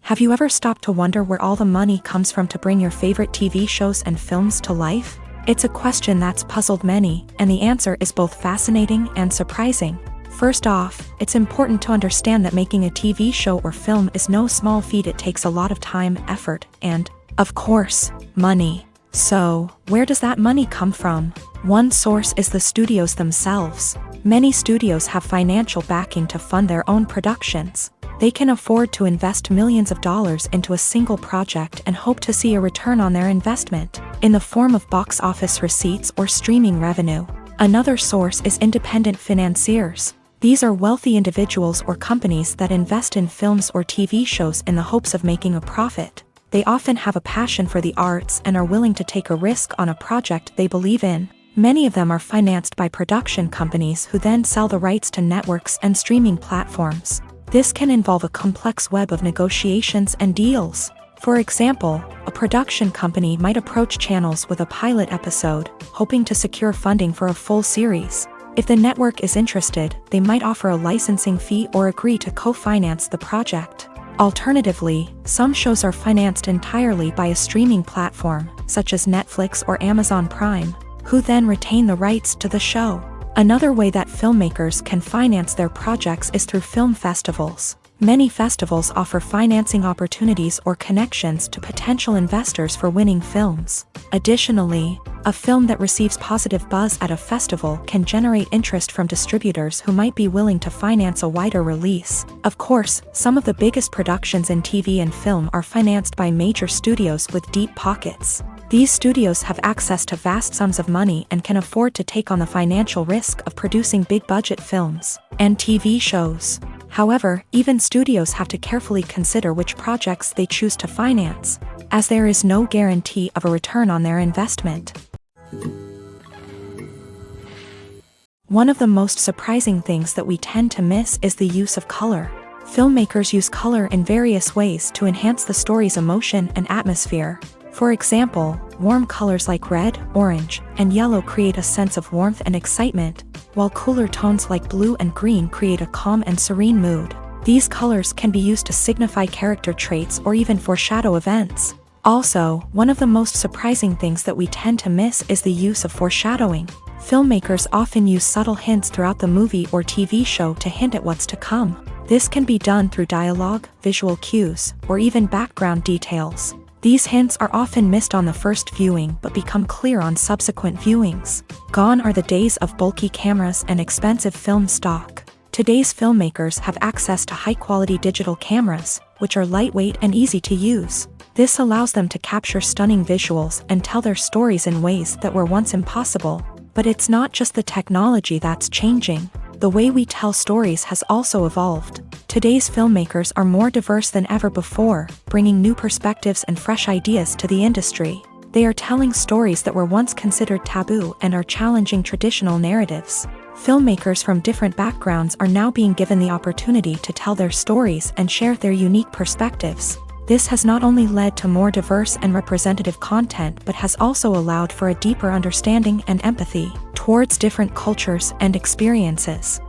Have you ever stopped to wonder where all the money comes from to bring your favorite TV shows and films to life? It's a question that's puzzled many, and the answer is both fascinating and surprising. First off, it's important to understand that making a TV show or film is no small feat. It takes a lot of time, effort, and, of course, money. So, where does that money come from? One source is the studios themselves. Many studios have financial backing to fund their own productions. They can afford to invest millions of dollars into a single project and hope to see a return on their investment, in the form of box office receipts or streaming revenue. Another source is independent financiers. These are wealthy individuals or companies that invest in films or TV shows in the hopes of making a profit. They often have a passion for the arts and are willing to take a risk on a project they believe in. Many of them are financed by production companies who then sell the rights to networks and streaming platforms. This can involve a complex web of negotiations and deals. For example, a production company might approach channels with a pilot episode, hoping to secure funding for a full series. If the network is interested, they might offer a licensing fee or agree to co-finance the project. Alternatively, some shows are financed entirely by a streaming platform, such as Netflix or Amazon Prime, who then retain the rights to the show. Another way that filmmakers can finance their projects is through film festivals. Many festivals offer financing opportunities or connections to potential investors for winning films. Additionally, a film that receives positive buzz at a festival can generate interest from distributors who might be willing to finance a wider release. Of course, some of the biggest productions in TV and film are financed by major studios with deep pockets. These studios have access to vast sums of money and can afford to take on the financial risk of producing big-budget films and TV shows. However, even studios have to carefully consider which projects they choose to finance, as there is no guarantee of a return on their investment. One of the most surprising things that we tend to miss is the use of color. Filmmakers use color in various ways to enhance the story's emotion and atmosphere. For example, warm colors like red, orange, and yellow create a sense of warmth and excitement, while cooler tones like blue and green create a calm and serene mood. These colors can be used to signify character traits or even foreshadow events. Also, one of the most surprising things that we tend to miss is the use of foreshadowing. Filmmakers often use subtle hints throughout the movie or TV show to hint at what's to come. This can be done through dialogue, visual cues, or even background details. These hints are often missed on the first viewing but become clear on subsequent viewings. Gone are the days of bulky cameras and expensive film stock. Today's filmmakers have access to high-quality digital cameras, which are lightweight and easy to use. This allows them to capture stunning visuals and tell their stories in ways that were once impossible. But it's not just the technology that's changing. The way we tell stories has also evolved. Today's filmmakers are more diverse than ever before, bringing new perspectives and fresh ideas to the industry. They are telling stories that were once considered taboo and are challenging traditional narratives. Filmmakers from different backgrounds are now being given the opportunity to tell their stories and share their unique perspectives. This has not only led to more diverse and representative content but has also allowed for a deeper understanding and empathy towards different cultures and experiences.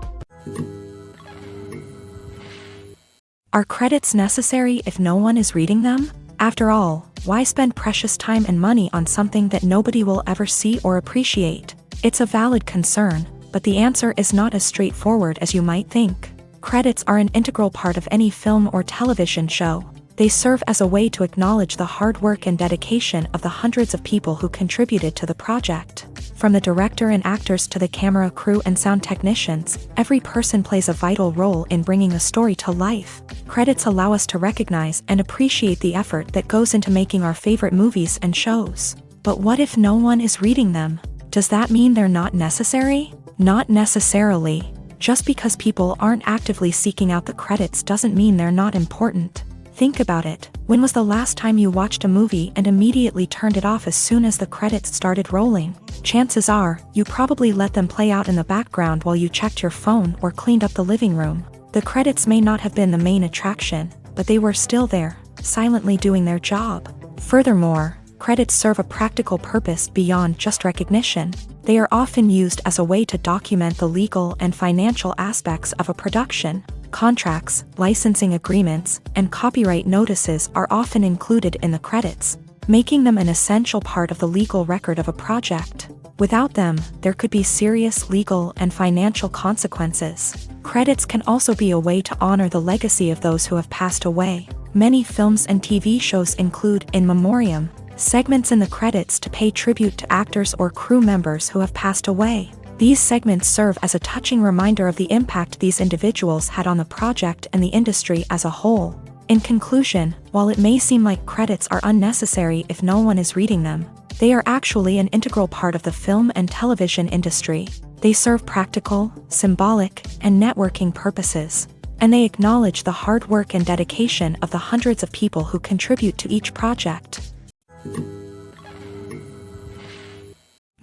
Are credits necessary if no one is reading them? After all, why spend precious time and money on something that nobody will ever see or appreciate? It's a valid concern, but the answer is not as straightforward as you might think. Credits are an integral part of any film or television show. They serve as a way to acknowledge the hard work and dedication of the hundreds of people who contributed to the project. From the director and actors to the camera crew and sound technicians, every person plays a vital role in bringing a story to life. Credits allow us to recognize and appreciate the effort that goes into making our favorite movies and shows. But what if no one is reading them? Does that mean they're not necessary? Not necessarily. Just because people aren't actively seeking out the credits doesn't mean they're not important. Think about it. When was the last time you watched a movie and immediately turned it off as soon as the credits started rolling? Chances are, you probably let them play out in the background while you checked your phone or cleaned up the living room. The credits may not have been the main attraction, but they were still there, silently doing their job. Furthermore, credits serve a practical purpose beyond just recognition. They are often used as a way to document the legal and financial aspects of a production. Contracts, licensing agreements, and copyright notices are often included in the credits. making them an essential part of the legal record of a project. Without them, there could be serious legal and financial consequences. Credits can also be a way to honor the legacy of those who have passed away. Many films and TV shows include in memoriam segments in the credits to pay tribute to actors or crew members who have passed away. These segments serve as a touching reminder of the impact these individuals had on the project and the industry as a whole. In conclusion, while it may seem like credits are unnecessary if no one is reading them, they are actually an integral part of the film and television industry. They serve practical, symbolic, and networking purposes, and they acknowledge the hard work and dedication of the hundreds of people who contribute to each project.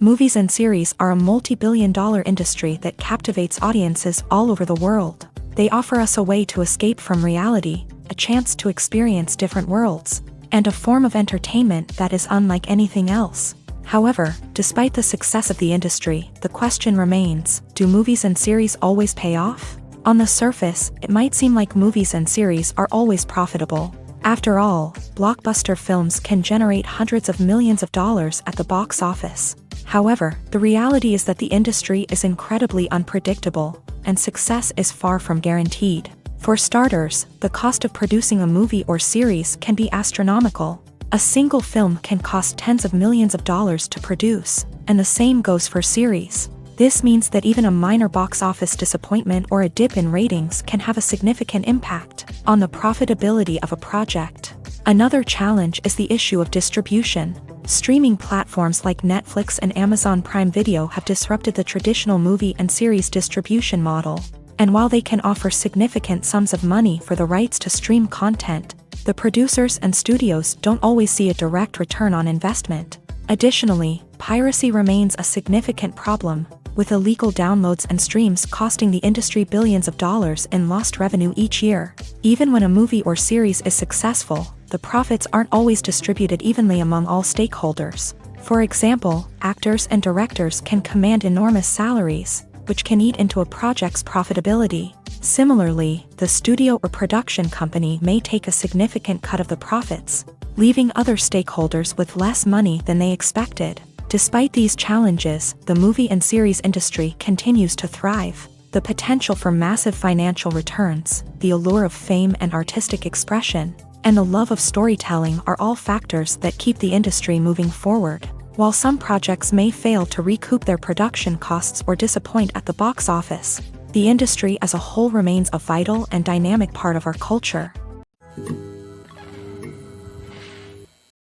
Movies and series are a multi-billion-dollar industry that captivates audiences all over the world. They offer us a way to escape from reality, a chance to experience different worlds, and a form of entertainment that is unlike anything else. However, despite the success of the industry, the question remains, do movies and series always pay off? On the surface, it might seem like movies and series are always profitable. After all, blockbuster films can generate hundreds of millions of dollars at the box office. However, the reality is that the industry is incredibly unpredictable, and success is far from guaranteed. For starters, the cost of producing a movie or series can be astronomical. A single film can cost tens of millions of dollars to produce, and the same goes for series. This means that even a minor box office disappointment or a dip in ratings can have a significant impact on the profitability of a project. Another challenge is the issue of distribution. Streaming platforms like Netflix and Amazon Prime Video have disrupted the traditional movie and series distribution model. And while they can offer significant sums of money for the rights to stream content, the producers and studios don't always see a direct return on investment. Additionally, piracy remains a significant problem, with illegal downloads and streams costing the industry billions of dollars in lost revenue each year. Even when a movie or series is successful, the profits aren't always distributed evenly among all stakeholders. For example, actors and directors can command enormous salaries, which can eat into a project's profitability. Similarly, the studio or production company may take a significant cut of the profits, leaving other stakeholders with less money than they expected. Despite these challenges, the movie and series industry continues to thrive. The potential for massive financial returns, the allure of fame and artistic expression, and the love of storytelling are all factors that keep the industry moving forward. While some projects may fail to recoup their production costs or disappoint at the box office, the industry as a whole remains a vital and dynamic part of our culture.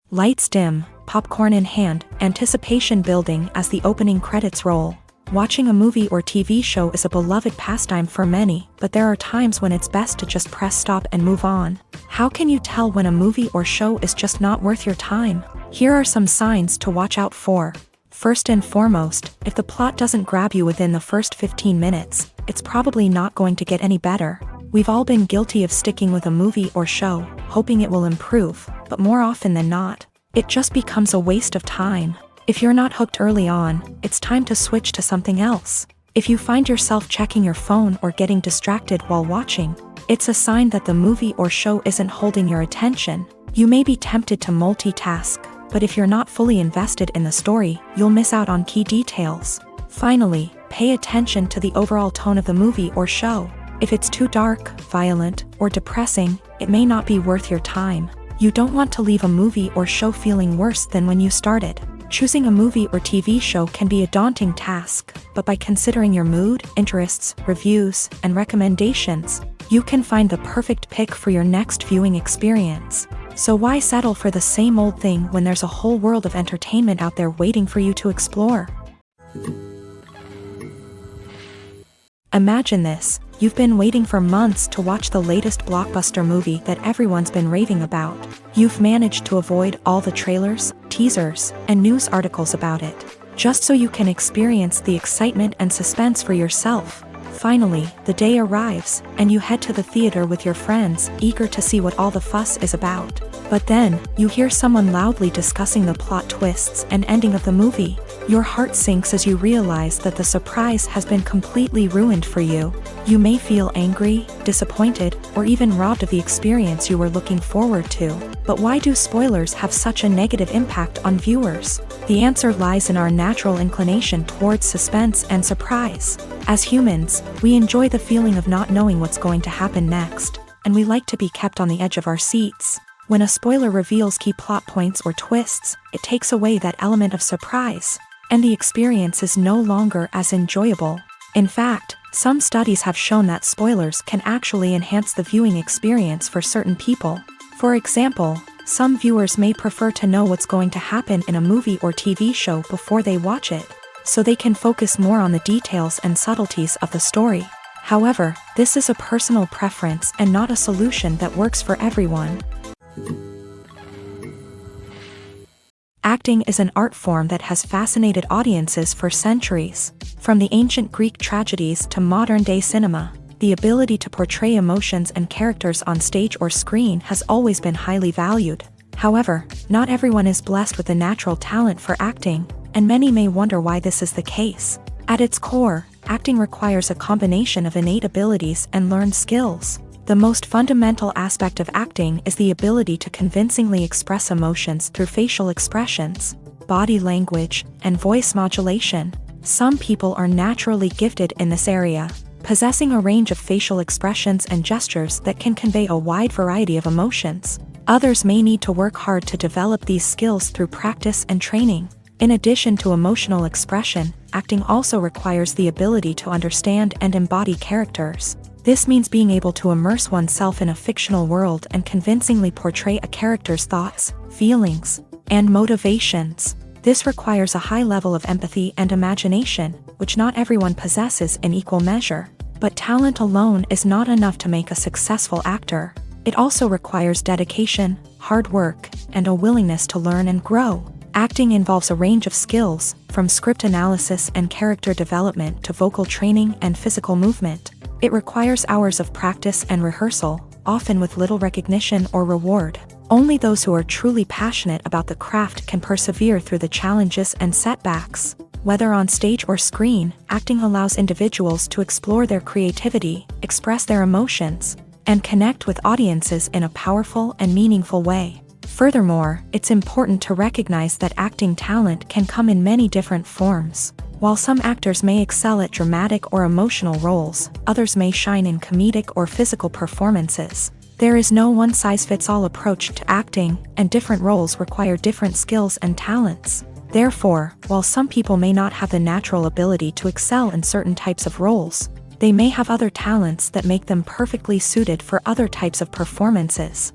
Lights dim, popcorn in hand, anticipation building as the opening credits roll. Watching a movie or TV show is a beloved pastime for many, but there are times when it's best to just press stop and move on. How can you tell when a movie or show is just not worth your time? Here are some signs to watch out for. First and foremost, if the plot doesn't grab you within the first 15 minutes, it's probably not going to get any better. We've all been guilty of sticking with a movie or show, hoping it will improve, but more often than not, it just becomes a waste of time. If you're not hooked early on, it's time to switch to something else. If you find yourself checking your phone or getting distracted while watching, it's a sign that the movie or show isn't holding your attention. You may be tempted to multitask, but if you're not fully invested in the story, you'll miss out on key details. Finally, pay attention to the overall tone of the movie or show. If it's too dark, violent, or depressing, it may not be worth your time. You don't want to leave a movie or show feeling worse than when you started. Choosing a movie or TV show can be a daunting task, but by considering your mood, interests, reviews, and recommendations, you can find the perfect pick for your next viewing experience. So why settle for the same old thing when there's a whole world of entertainment out there waiting for you to explore? Imagine this. You've been waiting for months to watch the latest blockbuster movie that everyone's been raving about. You've managed to avoid all the trailers, teasers, and news articles about it, just so you can experience the excitement and suspense for yourself. Finally, the day arrives, and you head to the theater with your friends, eager to see what all the fuss is about. But then, you hear someone loudly discussing the plot twists and ending of the movie. Your heart sinks as you realize that the surprise has been completely ruined for you. You may feel angry, disappointed, or even robbed of the experience you were looking forward to. But why do spoilers have such a negative impact on viewers? The answer lies in our natural inclination towards suspense and surprise. As humans, we enjoy the feeling of not knowing what's going to happen next, and we like to be kept on the edge of our seats. When a spoiler reveals key plot points or twists, it takes away that element of surprise, and the experience is no longer as enjoyable. In fact, some studies have shown that spoilers can actually enhance the viewing experience for certain people. For example, some viewers may prefer to know what's going to happen in a movie or TV show before they watch it, so they can focus more on the details and subtleties of the story. However, this is a personal preference and not a solution that works for everyone. Acting is an art form that has fascinated audiences for centuries. From the ancient Greek tragedies to modern-day cinema, the ability to portray emotions and characters on stage or screen has always been highly valued. However, not everyone is blessed with a natural talent for acting, and many may wonder why this is the case. At its core, acting requires a combination of innate abilities and learned skills. The most fundamental aspect of acting is the ability to convincingly express emotions through facial expressions, body language, and voice modulation. Some people are naturally gifted in this area, possessing a range of facial expressions and gestures that can convey a wide variety of emotions. Others may need to work hard to develop these skills through practice and training. In addition to emotional expression, acting also requires the ability to understand and embody characters. This means being able to immerse oneself in a fictional world and convincingly portray a character's thoughts, feelings, and motivations. This requires a high level of empathy and imagination, which not everyone possesses in equal measure. But talent alone is not enough to make a successful actor. It also requires dedication, hard work, and a willingness to learn and grow. Acting involves a range of skills, from script analysis and character development to vocal training and physical movement. It requires hours of practice and rehearsal, often with little recognition or reward. Only those who are truly passionate about the craft can persevere through the challenges and setbacks. Whether on stage or screen, acting allows individuals to explore their creativity, express their emotions, and connect with audiences in a powerful and meaningful way. Furthermore, it's important to recognize that acting talent can come in many different forms. While some actors may excel at dramatic or emotional roles, others may shine in comedic or physical performances. There is no one-size-fits-all approach to acting, and different roles require different skills and talents. Therefore, while some people may not have the natural ability to excel in certain types of roles, they may have other talents that make them perfectly suited for other types of performances.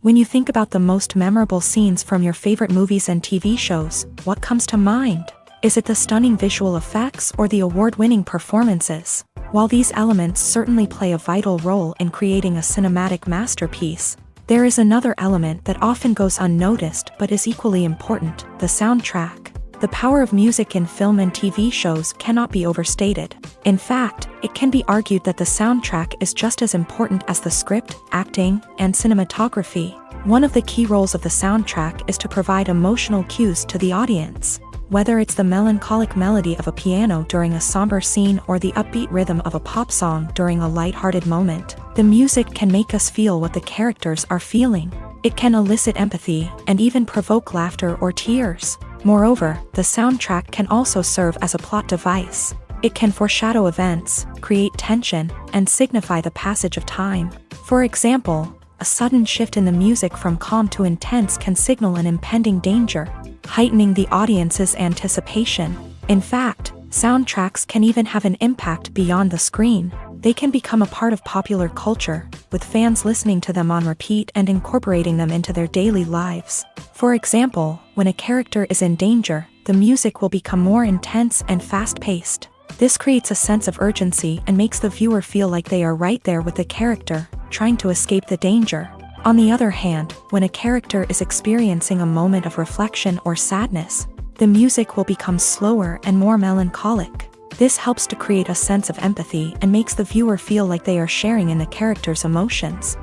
When you think about the most memorable scenes from your favorite movies and TV shows, what comes to mind? Is it the stunning visual effects or the award-winning performances? While these elements certainly play a vital role in creating a cinematic masterpiece, there is another element that often goes unnoticed but is equally important: the soundtrack. The power of music in film and TV shows cannot be overstated. In fact, it can be argued that the soundtrack is just as important as the script, acting, and cinematography. One of the key roles of the soundtrack is to provide emotional cues to the audience. Whether it's the melancholic melody of a piano during a somber scene or the upbeat rhythm of a pop song during a lighthearted moment, the music can make us feel what the characters are feeling. It can elicit empathy and even provoke laughter or tears. Moreover, the soundtrack can also serve as a plot device. It can foreshadow events, create tension, and signify the passage of time. For example, a sudden shift in the music from calm to intense can signal an impending danger, heightening the audience's anticipation. In fact, soundtracks can even have an impact beyond the screen. They can become a part of popular culture, with fans listening to them on repeat and incorporating them into their daily lives. For example, when a character is in danger, the music will become more intense and fast-paced. This creates a sense of urgency and makes the viewer feel like they are right there with the character, trying to escape the danger. On the other hand, when a character is experiencing a moment of reflection or sadness, the music will become slower and more melancholic. This helps to create a sense of empathy and makes the viewer feel like they are sharing in the character's emotions.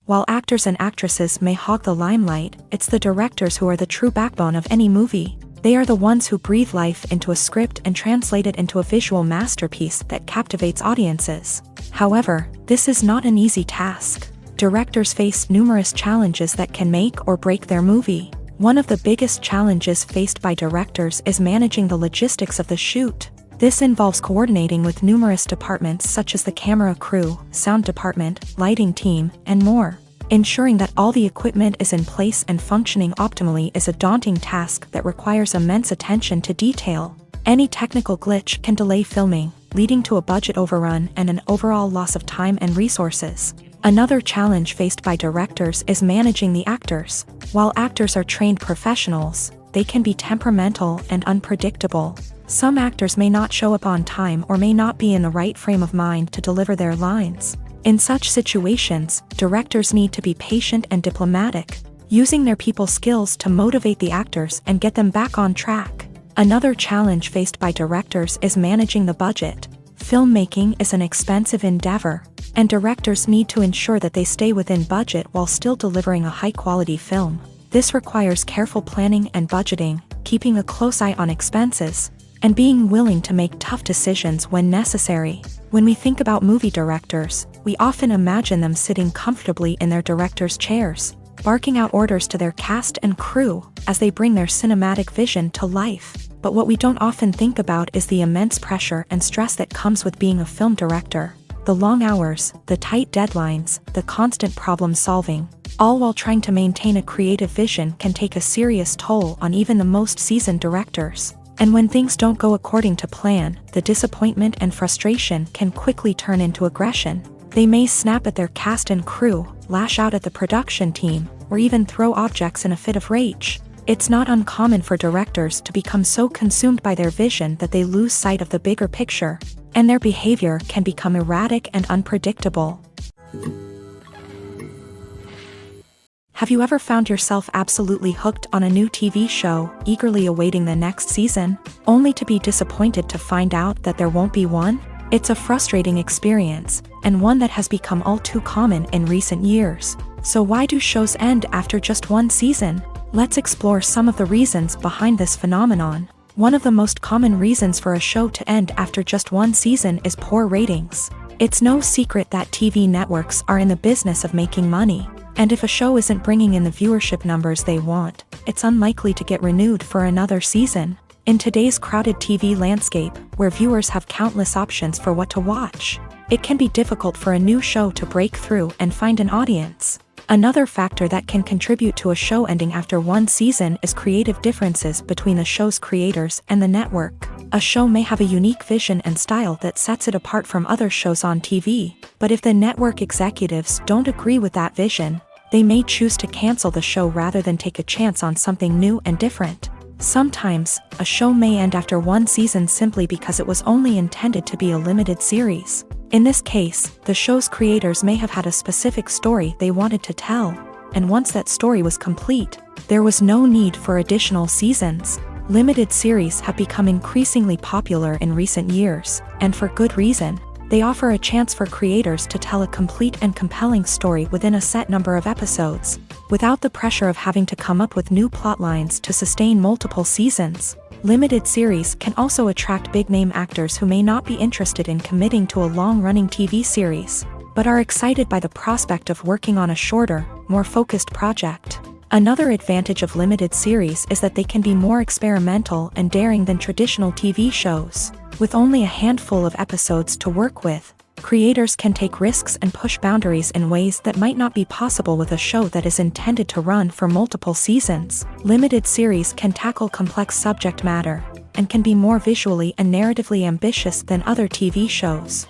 While actors and actresses may hog the limelight, it's the directors who are the true backbone of any movie. They are the ones who breathe life into a script and translate it into a visual masterpiece that captivates audiences. However, this is not an easy task. Directors face numerous challenges that can make or break their movie. One of the biggest challenges faced by directors is managing the logistics of the shoot. This involves coordinating with numerous departments such as the camera crew, sound department, lighting team, and more. Ensuring that all the equipment is in place and functioning optimally is a daunting task that requires immense attention to detail. Any technical glitch can delay filming, leading to a budget overrun and an overall loss of time and resources. Another challenge faced by directors is managing the actors. While actors are trained professionals, they can be temperamental and unpredictable. Some actors may not show up on time or may not be in the right frame of mind to deliver their lines. In such situations, directors need to be patient and diplomatic, using their people skills to motivate the actors and get them back on track. Another challenge faced by directors is managing the budget. Filmmaking is an expensive endeavor, and directors need to ensure that they stay within budget while still delivering a high-quality film. This requires careful planning and budgeting, keeping a close eye on expenses, and being willing to make tough decisions when necessary. When we think about movie directors, we often imagine them sitting comfortably in their director's chairs, barking out orders to their cast and crew as they bring their cinematic vision to life. But what we don't often think about is the immense pressure and stress that comes with being a film director. The long hours, the tight deadlines, the constant problem solving, all while trying to maintain a creative vision can take a serious toll on even the most seasoned directors. And when things don't go according to plan, the disappointment and frustration can quickly turn into aggression. They may snap at their cast and crew, lash out at the production team, or even throw objects in a fit of rage. It's not uncommon for directors to become so consumed by their vision that they lose sight of the bigger picture, and their behavior can become erratic and unpredictable. Have you ever found yourself absolutely hooked on a new TV show, eagerly awaiting the next season, only to be disappointed to find out that there won't be one? It's a frustrating experience, and one that has become all too common in recent years. So why do shows end after just one season? Let's explore some of the reasons behind this phenomenon. One of the most common reasons for a show to end after just one season is poor ratings. It's no secret that TV networks are in the business of making money. And if a show isn't bringing in the viewership numbers they want, it's unlikely to get renewed for another season. In today's crowded TV landscape, where viewers have countless options for what to watch, it can be difficult for a new show to break through and find an audience. Another factor that can contribute to a show ending after one season is creative differences between the show's creators and the network. A show may have a unique vision and style that sets it apart from other shows on TV, but if the network executives don't agree with that vision, they may choose to cancel the show rather than take a chance on something new and different. Sometimes, a show may end after one season simply because it was only intended to be a limited series. In this case, the show's creators may have had a specific story they wanted to tell, and once that story was complete, there was no need for additional seasons. Limited series have become increasingly popular in recent years, and for good reason. They offer a chance for creators to tell a complete and compelling story within a set number of episodes, without the pressure of having to come up with new plot lines to sustain multiple seasons. Limited series can also attract big-name actors who may not be interested in committing to a long-running TV series, but are excited by the prospect of working on a shorter, more focused project. Another advantage of limited series is that they can be more experimental and daring than traditional TV shows. With only a handful of episodes to work with, creators can take risks and push boundaries in ways that might not be possible with a show that is intended to run for multiple seasons. Limited series can tackle complex subject matter, and can be more visually and narratively ambitious than other TV shows.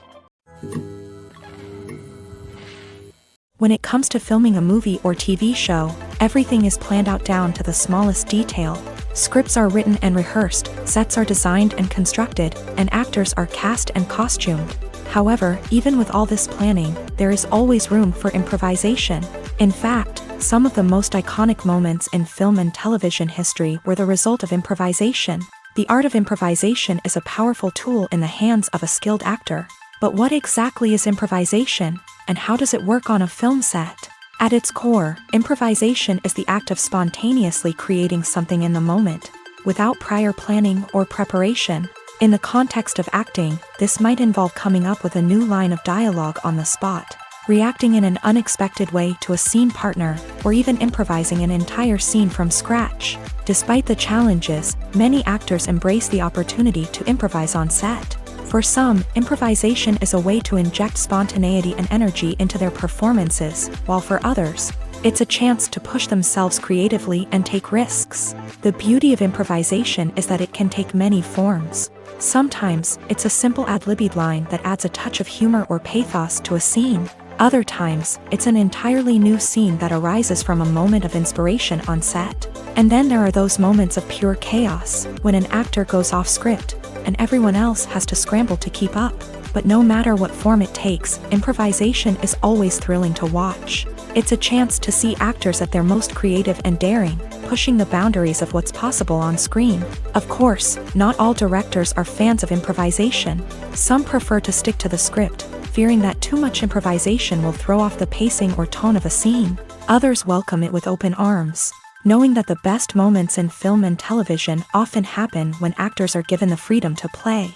When it comes to filming a movie or TV show, everything is planned out down to the smallest detail. Scripts are written and rehearsed, sets are designed and constructed, and actors are cast and costumed. However, even with all this planning, there is always room for improvisation. In fact, some of the most iconic moments in film and television history were the result of improvisation. The art of improvisation is a powerful tool in the hands of a skilled actor. But what exactly is improvisation, and how does it work on a film set? At its core, improvisation is the act of spontaneously creating something in the moment, without prior planning or preparation. In the context of acting, this might involve coming up with a new line of dialogue on the spot, reacting in an unexpected way to a scene partner, or even improvising an entire scene from scratch. Despite the challenges, many actors embrace the opportunity to improvise on set. For some, improvisation is a way to inject spontaneity and energy into their performances, while for others, it's a chance to push themselves creatively and take risks. The beauty of improvisation is that it can take many forms. Sometimes, it's a simple ad-libbed line that adds a touch of humor or pathos to a scene. Other times, it's an entirely new scene that arises from a moment of inspiration on set. And then there are those moments of pure chaos, when an actor goes off script, and everyone else has to scramble to keep up. But no matter what form it takes, improvisation is always thrilling to watch. It's a chance to see actors at their most creative and daring, pushing the boundaries of what's possible on screen. Of course, not all directors are fans of improvisation. Some prefer to stick to the script, fearing that too much improvisation will throw off the pacing or tone of a scene. Others welcome it with open arms, knowing that the best moments in film and television often happen when actors are given the freedom to play.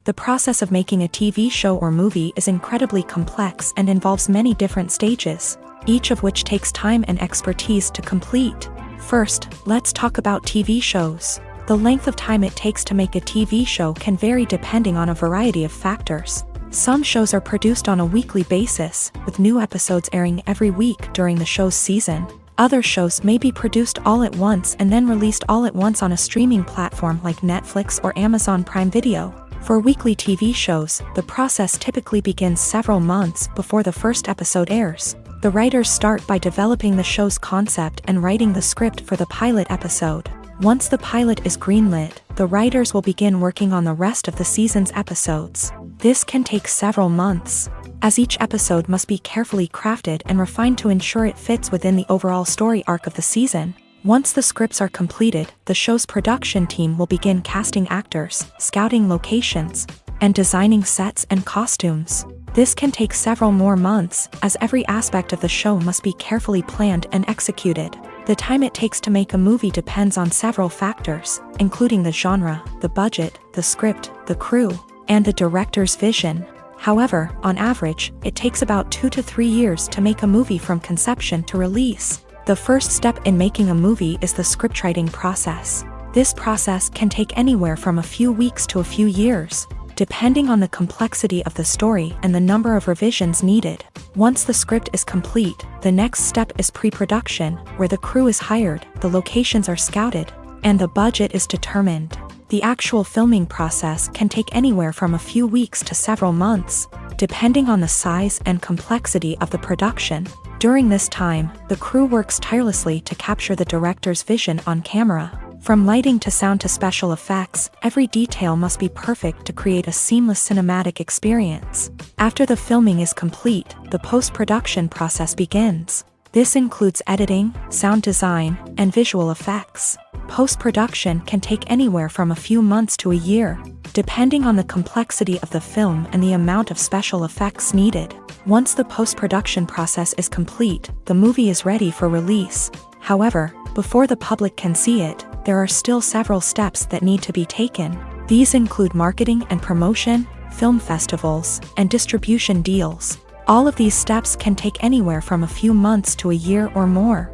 The process of making a TV show or movie is incredibly complex and involves many different stages, each of which takes time and expertise to complete. First, let's talk about TV shows. The length of time it takes to make a TV show can vary depending on a variety of factors. Some shows are produced on a weekly basis, with new episodes airing every week during the show's season. Other shows may be produced all at once and then released all at once on a streaming platform like Netflix or Amazon Prime Video. For weekly TV shows, the process typically begins several months before the first episode airs. The writers start by developing the show's concept and writing the script for the pilot episode. Once the pilot is greenlit, the writers will begin working on the rest of the season's episodes. This can take several months, as each episode must be carefully crafted and refined to ensure it fits within the overall story arc of the season. Once the scripts are completed, the show's production team will begin casting actors, scouting locations, and designing sets and costumes. This can take several more months, as every aspect of the show must be carefully planned and executed. The time it takes to make a movie depends on several factors, including the genre, the budget, the script, the crew, and the director's vision. However, on average, it takes about 2 to 3 years to make a movie from conception to release. The first step in making a movie is the scriptwriting process. This process can take anywhere from a few weeks to a few years, depending on the complexity of the story and the number of revisions needed. Once the script is complete, the next step is pre-production, where the crew is hired, the locations are scouted, and the budget is determined. The actual filming process can take anywhere from a few weeks to several months, depending on the size and complexity of the production. During this time, the crew works tirelessly to capture the director's vision on camera. From lighting to sound to special effects, every detail must be perfect to create a seamless cinematic experience. After the filming is complete, the post-production process begins. This includes editing, sound design, and visual effects. Post-production can take anywhere from a few months to a year, depending on the complexity of the film and the amount of special effects needed. Once the post-production process is complete, the movie is ready for release. However, before the public can see it, there are still several steps that need to be taken. These include marketing and promotion, film festivals, and distribution deals. All of these steps can take anywhere from a few months to a year or more.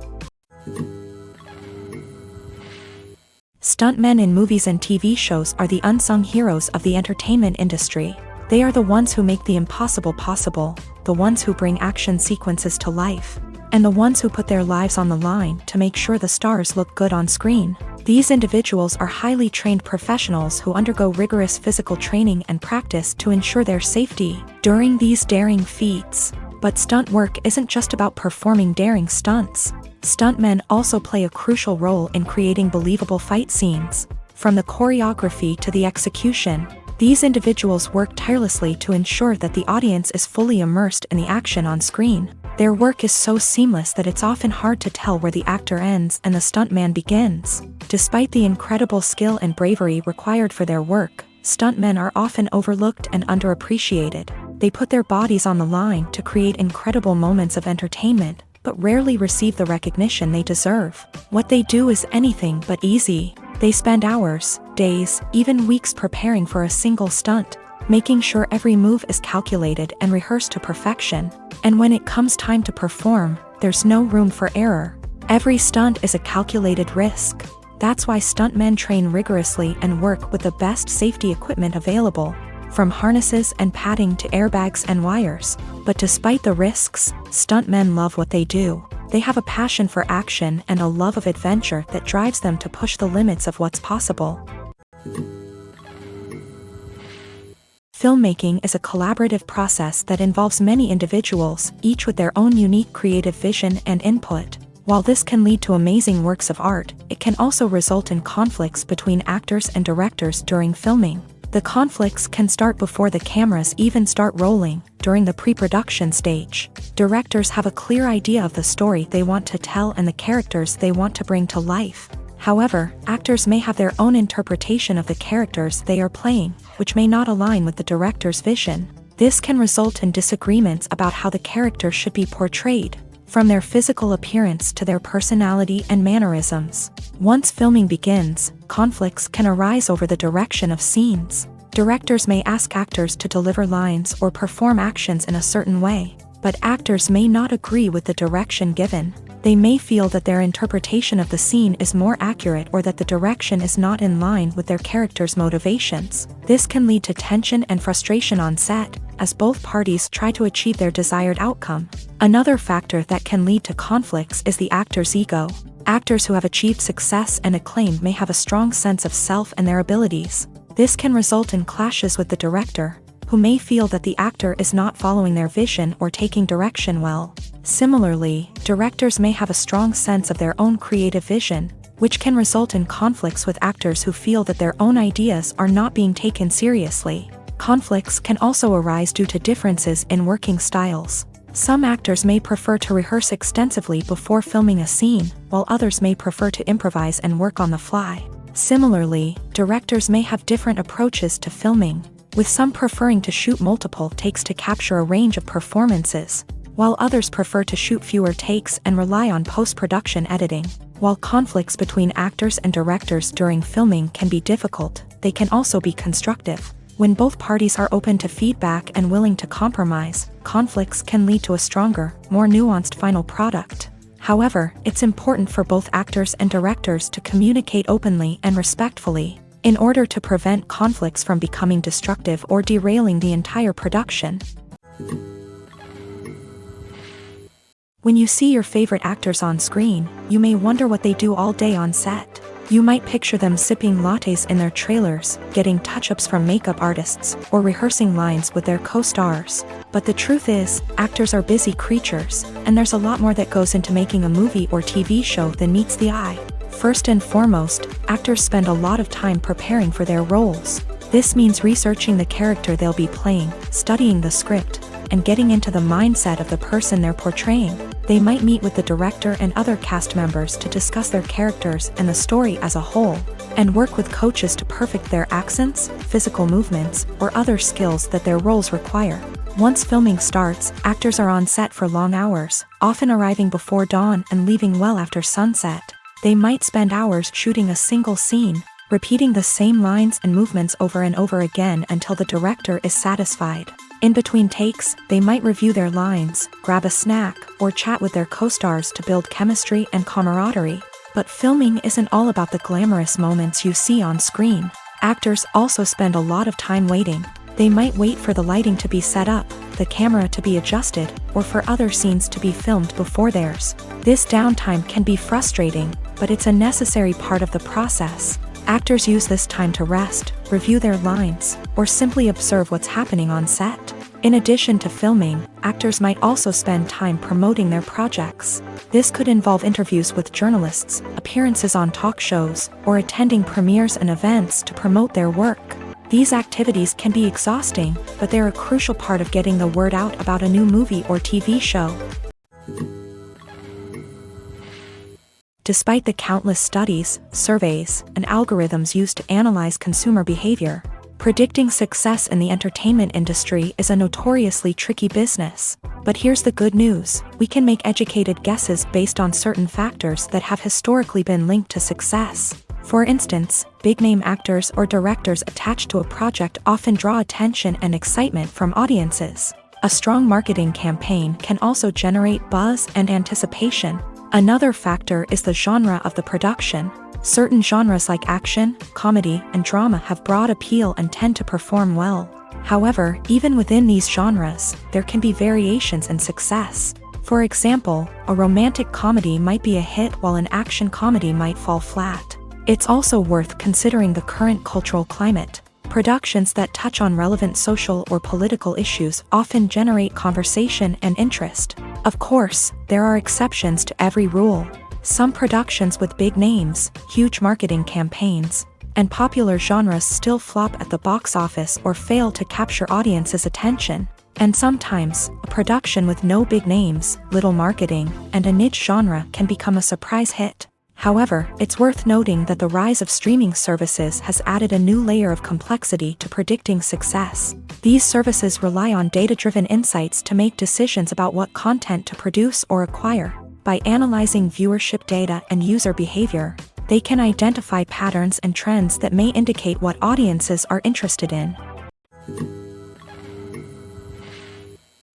Stuntmen in movies and TV shows are the unsung heroes of the entertainment industry. They are the ones who make the impossible possible, the ones who bring action sequences to life, and the ones who put their lives on the line to make sure the stars look good on screen. These individuals are highly trained professionals who undergo rigorous physical training and practice to ensure their safety during these daring feats. But stunt work isn't just about performing daring stunts. Stuntmen also play a crucial role in creating believable fight scenes. From the choreography to the execution, these individuals work tirelessly to ensure that the audience is fully immersed in the action on screen. Their work is so seamless that it's often hard to tell where the actor ends and the stuntman begins. Despite the incredible skill and bravery required for their work, stuntmen are often overlooked and underappreciated. They put their bodies on the line to create incredible moments of entertainment, but rarely receive the recognition they deserve. What they do is anything but easy. They spend hours, days, even weeks preparing for a single stunt, making sure every move is calculated and rehearsed to perfection. And when it comes time to perform, there's no room for error. Every stunt is a calculated risk. That's why stuntmen train rigorously and work with the best safety equipment available, from harnesses and padding to airbags and wires. But despite the risks, stuntmen love what they do. They have a passion for action and a love of adventure that drives them to push the limits of what's possible. Filmmaking is a collaborative process that involves many individuals, each with their own unique creative vision and input. While this can lead to amazing works of art, it can also result in conflicts between actors and directors during filming. The conflicts can start before the cameras even start rolling, during the pre-production stage. Directors have a clear idea of the story they want to tell and the characters they want to bring to life. However, actors may have their own interpretation of the characters they are playing, which may not align with the director's vision. This can result in disagreements about how the character should be portrayed, from their physical appearance to their personality and mannerisms. Once filming begins, conflicts can arise over the direction of scenes. Directors may ask actors to deliver lines or perform actions in a certain way, but actors may not agree with the direction given. They may feel that their interpretation of the scene is more accurate or that the direction is not in line with their character's motivations. This can lead to tension and frustration on set, as both parties try to achieve their desired outcome. Another factor that can lead to conflicts is the actor's ego. Actors who have achieved success and acclaim may have a strong sense of self and their abilities. This can result in clashes with the director, who may feel that the actor is not following their vision or taking direction well. Similarly, directors may have a strong sense of their own creative vision, which can result in conflicts with actors who feel that their own ideas are not being taken seriously. Conflicts can also arise due to differences in working styles. Some actors may prefer to rehearse extensively before filming a scene, while others may prefer to improvise and work on the fly. Similarly, directors may have different approaches to filming, with some preferring to shoot multiple takes to capture a range of performances, while others prefer to shoot fewer takes and rely on post-production editing. While conflicts between actors and directors during filming can be difficult, they can also be constructive. When both parties are open to feedback and willing to compromise, conflicts can lead to a stronger, more nuanced final product. However, it's important for both actors and directors to communicate openly and respectfully, in order to prevent conflicts from becoming destructive or derailing the entire production. When you see your favorite actors on screen, you may wonder what they do all day on set. You might picture them sipping lattes in their trailers, getting touch-ups from makeup artists, or rehearsing lines with their co-stars. But the truth is, actors are busy creatures, and there's a lot more that goes into making a movie or TV show than meets the eye. First and foremost, actors spend a lot of time preparing for their roles. This means researching the character they'll be playing, studying the script, and getting into the mindset of the person they're portraying. They might meet with the director and other cast members to discuss their characters and the story as a whole, and work with coaches to perfect their accents, physical movements, or other skills that their roles require. Once filming starts, actors are on set for long hours, often arriving before dawn and leaving well after sunset. They might spend hours shooting a single scene, repeating the same lines and movements over and over again until the director is satisfied. In between takes, they might review their lines, grab a snack, or chat with their co-stars to build chemistry and camaraderie. But filming isn't all about the glamorous moments you see on screen. Actors also spend a lot of time waiting. They might wait for the lighting to be set up, the camera to be adjusted, or for other scenes to be filmed before theirs. This downtime can be frustrating, but it's a necessary part of the process. Actors use this time to rest, review their lines, or simply observe what's happening on set. In addition to filming, actors might also spend time promoting their projects. This could involve interviews with journalists, appearances on talk shows, or attending premieres and events to promote their work. These activities can be exhausting, but they're a crucial part of getting the word out about a new movie or TV show. Despite the countless studies, surveys, and algorithms used to analyze consumer behavior, Predicting success in the entertainment industry is a notoriously tricky business. But here's the good news: we can make educated guesses based on certain factors that have historically been linked to success. For instance, big-name actors or directors attached to a project often draw attention and excitement from audiences. A strong marketing campaign can also generate buzz and anticipation. Another factor is the genre of the production. Certain genres like action, comedy, and drama have broad appeal and tend to perform well. However, even within these genres, there can be variations in success. For example, a romantic comedy might be a hit while an action comedy might fall flat. It's also worth considering the current cultural climate. Productions that touch on relevant social or political issues often generate conversation and interest. Of course, there are exceptions to every rule. Some productions with big names, huge marketing campaigns, and popular genres still flop at the box office or fail to capture audiences' attention. And sometimes, a production with no big names, little marketing, and a niche genre can become a surprise hit. However, it's worth noting that the rise of streaming services has added a new layer of complexity to predicting success. These services rely on data-driven insights to make decisions about what content to produce or acquire. By analyzing viewership data and user behavior, they can identify patterns and trends that may indicate what audiences are interested in.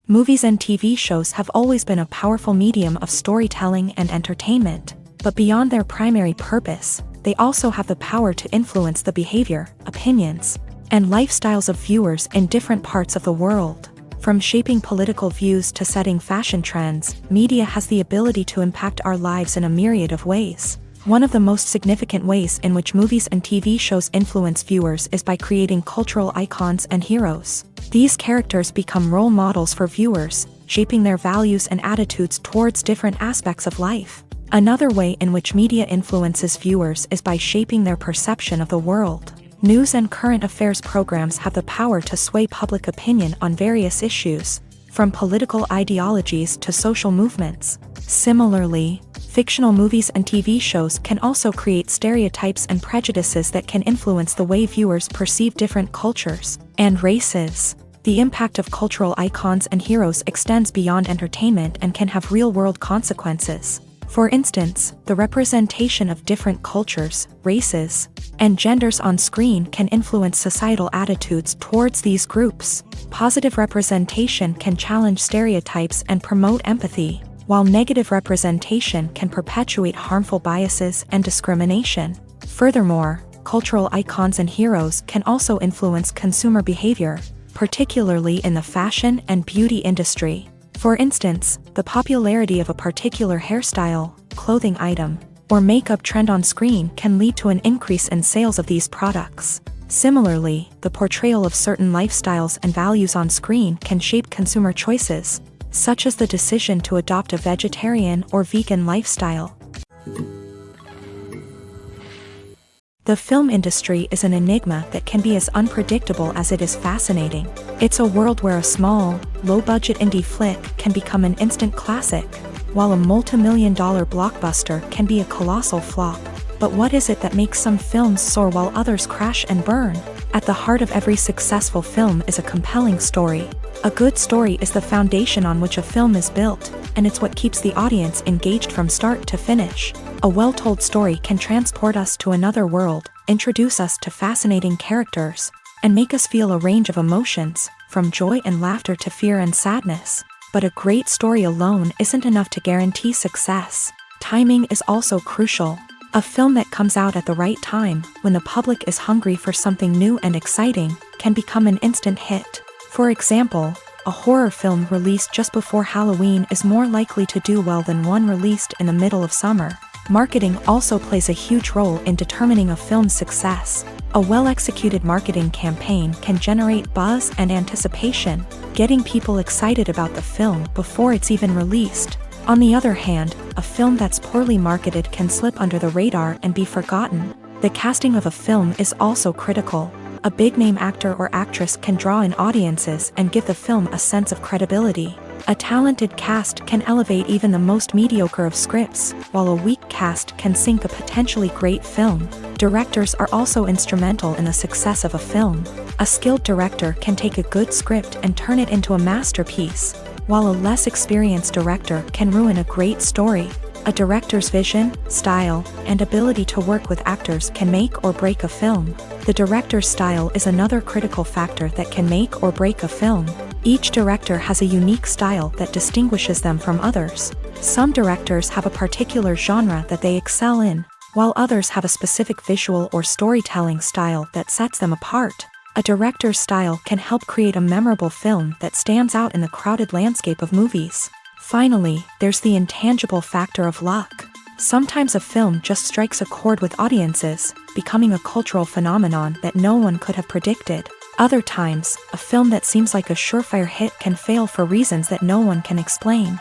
Movies and TV shows have always been a powerful medium of storytelling and entertainment. But beyond their primary purpose, they also have the power to influence the behavior, opinions, and lifestyles of viewers in different parts of the world. From shaping political views to setting fashion trends, media has the ability to impact our lives in a myriad of ways. One of the most significant ways in which movies and TV shows influence viewers is by creating cultural icons and heroes. These characters become role models for viewers, shaping their values and attitudes towards different aspects of life. Another way in which media influences viewers is by shaping their perception of the world. News and current affairs programs have the power to sway public opinion on various issues, from political ideologies to social movements. Similarly, fictional movies and TV shows can also create stereotypes and prejudices that can influence the way viewers perceive different cultures and races. The impact of cultural icons and heroes extends beyond entertainment and can have real-world consequences. For instance, the representation of different cultures, races, and genders on screen can influence societal attitudes towards these groups. Positive representation can challenge stereotypes and promote empathy, while negative representation can perpetuate harmful biases and discrimination. Furthermore, cultural icons and heroes can also influence consumer behavior, particularly in the fashion and beauty industry. For instance, the popularity of a particular hairstyle, clothing item, or makeup trend on screen can lead to an increase in sales of these products. Similarly, the portrayal of certain lifestyles and values on screen can shape consumer choices, such as the decision to adopt a vegetarian or vegan lifestyle. The film industry is an enigma that can be as unpredictable as it is fascinating. It's a world where a small, low-budget indie flick can become an instant classic, while a multi-million-dollar blockbuster can be a colossal flop. But what is it that makes some films soar while others crash and burn? At the heart of every successful film is a compelling story. A good story is the foundation on which a film is built, and it's what keeps the audience engaged from start to finish. A well-told story can transport us to another world, introduce us to fascinating characters, and make us feel a range of emotions, from joy and laughter to fear and sadness. But a great story alone isn't enough to guarantee success. Timing is also crucial. A film that comes out at the right time, when the public is hungry for something new and exciting, can become an instant hit. For example, a horror film released just before Halloween is more likely to do well than one released in the middle of summer. Marketing also plays a huge role in determining a film's success. A well-executed marketing campaign can generate buzz and anticipation, getting people excited about the film before it's even released. On the other hand, a film that's poorly marketed can slip under the radar and be forgotten. The casting of a film is also critical. A big-name actor or actress can draw in audiences and give the film a sense of credibility. A talented cast can elevate even the most mediocre of scripts, while a weak cast can sink a potentially great film. Directors are also instrumental in the success of a film. A skilled director can take a good script and turn it into a masterpiece, while a less experienced director can ruin a great story. A director's vision, style, and ability to work with actors can make or break a film. The director's style is another critical factor that can make or break a film. Each director has a unique style that distinguishes them from others. Some directors have a particular genre that they excel in, while others have a specific visual or storytelling style that sets them apart. A director's style can help create a memorable film that stands out in the crowded landscape of movies. Finally, there's the intangible factor of luck. Sometimes a film just strikes a chord with audiences, becoming a cultural phenomenon that no one could have predicted. Other times, a film that seems like a surefire hit can fail for reasons that no one can explain.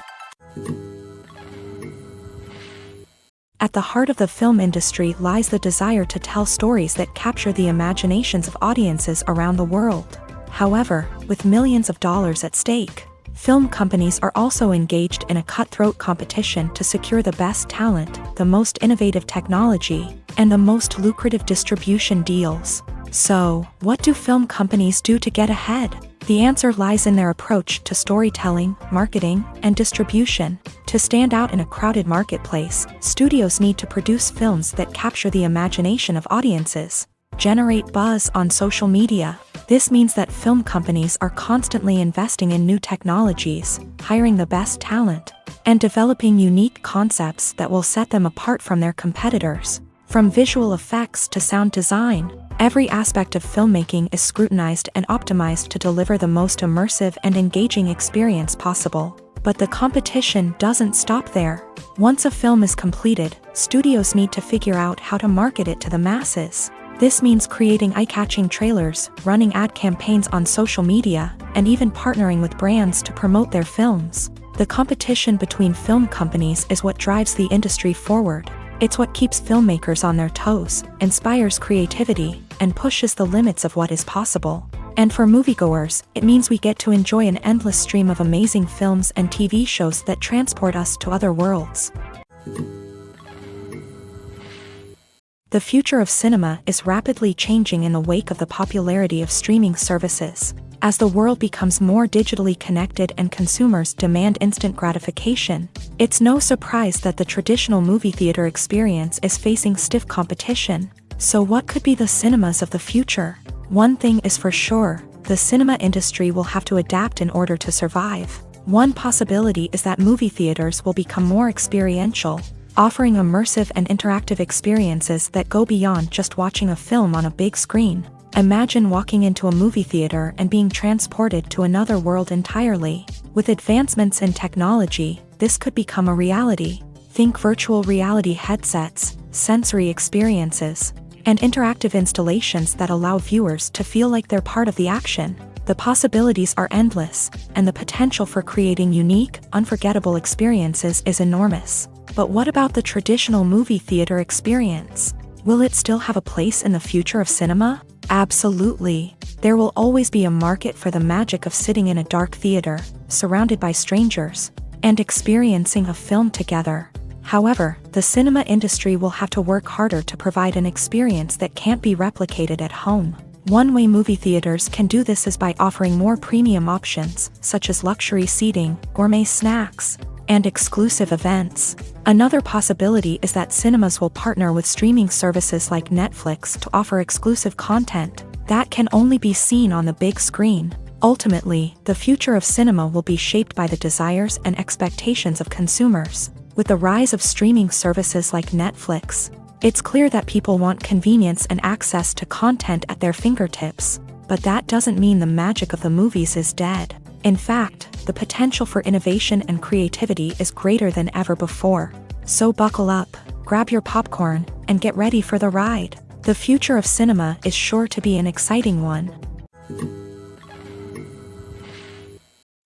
At the heart of the film industry lies the desire to tell stories that capture the imaginations of audiences around the world. However, with millions of dollars at stake, film companies are also engaged in a cutthroat competition to secure the best talent, the most innovative technology, and the most lucrative distribution deals. So, what do film companies do to get ahead? The answer lies in their approach to storytelling, marketing, and distribution. To stand out in a crowded marketplace, studios need to produce films that capture the imagination of audiences, generate buzz on social media. This means that film companies are constantly investing in new technologies, hiring the best talent, and developing unique concepts that will set them apart from their competitors. From visual effects to sound design, every aspect of filmmaking is scrutinized and optimized to deliver the most immersive and engaging experience possible. But the competition doesn't stop there. Once a film is completed, studios need to figure out how to market it to the masses. This means creating eye-catching trailers, running ad campaigns on social media, and even partnering with brands to promote their films. The competition between film companies is what drives the industry forward. It's what keeps filmmakers on their toes, inspires creativity, and pushes the limits of what is possible. And for moviegoers, it means we get to enjoy an endless stream of amazing films and TV shows that transport us to other worlds. The future of cinema is rapidly changing in the wake of the popularity of streaming services. As the world becomes more digitally connected and consumers demand instant gratification, it's no surprise that the traditional movie theater experience is facing stiff competition. So what could be the cinemas of the future? One thing is for sure, the cinema industry will have to adapt in order to survive. One possibility is that movie theaters will become more experiential, offering immersive and interactive experiences that go beyond just watching a film on a big screen. Imagine walking into a movie theater and being transported to another world entirely. With advancements in technology, this could become a reality. Think virtual reality headsets, sensory experiences, and interactive installations that allow viewers to feel like they're part of the action. The possibilities are endless, and the potential for creating unique, unforgettable experiences is enormous. But what about the traditional movie theater experience? Will it still have a place in the future of cinema? Absolutely. There will always be a market for the magic of sitting in a dark theater, surrounded by strangers, and experiencing a film together. However, the cinema industry will have to work harder to provide an experience that can't be replicated at home. One way movie theaters can do this is by offering more premium options, such as luxury seating, gourmet snacks, and exclusive events. Another possibility is that cinemas will partner with streaming services like Netflix to offer exclusive content that can only be seen on the big screen. Ultimately, the future of cinema will be shaped by the desires and expectations of consumers. With the rise of streaming services like Netflix, it's clear that people want convenience and access to content at their fingertips. But that doesn't mean the magic of the movies is dead. In fact, the potential for innovation and creativity is greater than ever before. So buckle up, grab your popcorn, and get ready for the ride. The future of cinema is sure to be an exciting one.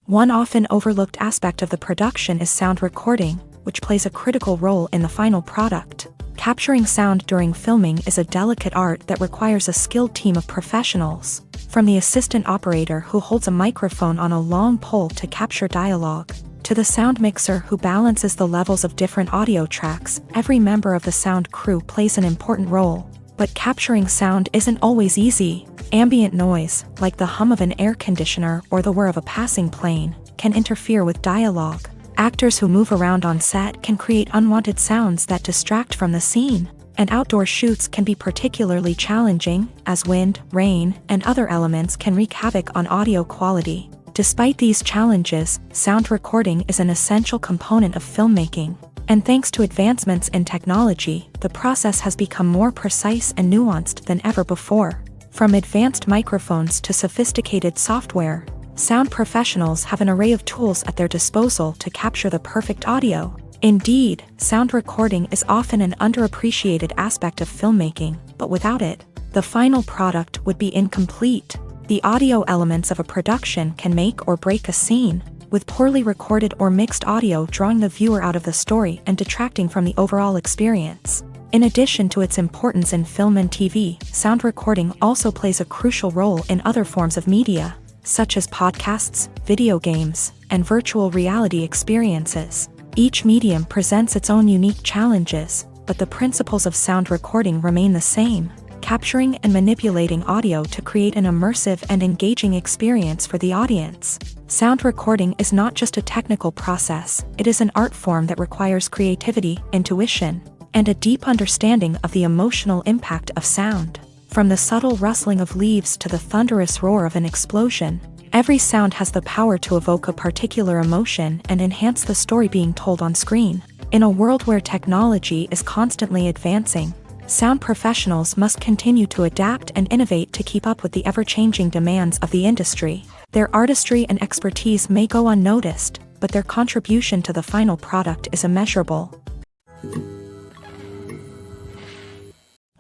One often overlooked aspect of the production is sound recording, which plays a critical role in the final product. Capturing sound during filming is a delicate art that requires a skilled team of professionals. From the assistant operator who holds a microphone on a long pole to capture dialogue, to the sound mixer who balances the levels of different audio tracks, every member of the sound crew plays an important role. But capturing sound isn't always easy. Ambient noise, like the hum of an air conditioner or the whir of a passing plane, can interfere with dialogue. Actors who move around on set can create unwanted sounds that distract from the scene. And outdoor shoots can be particularly challenging, as wind, rain, and other elements can wreak havoc on audio quality. Despite these challenges, sound recording is an essential component of filmmaking. And thanks to advancements in technology, the process has become more precise and nuanced than ever before. From advanced microphones to sophisticated software, sound professionals have an array of tools at their disposal to capture the perfect audio. Indeed, sound recording is often an underappreciated aspect of filmmaking, but without it, the final product would be incomplete. The audio elements of a production can make or break a scene, with poorly recorded or mixed audio drawing the viewer out of the story and detracting from the overall experience. In addition to its importance in film and TV, sound recording also plays a crucial role in other forms of media, such as podcasts, video games, and virtual reality experiences. Each medium presents its own unique challenges, but the principles of sound recording remain the same, capturing and manipulating audio to create an immersive and engaging experience for the audience. Sound recording is not just a technical process, it is an art form that requires creativity, intuition, and a deep understanding of the emotional impact of sound. From the subtle rustling of leaves to the thunderous roar of an explosion, every sound has the power to evoke a particular emotion and enhance the story being told on screen. In a world where technology is constantly advancing, sound professionals must continue to adapt and innovate to keep up with the ever-changing demands of the industry. Their artistry and expertise may go unnoticed, but their contribution to the final product is immeasurable.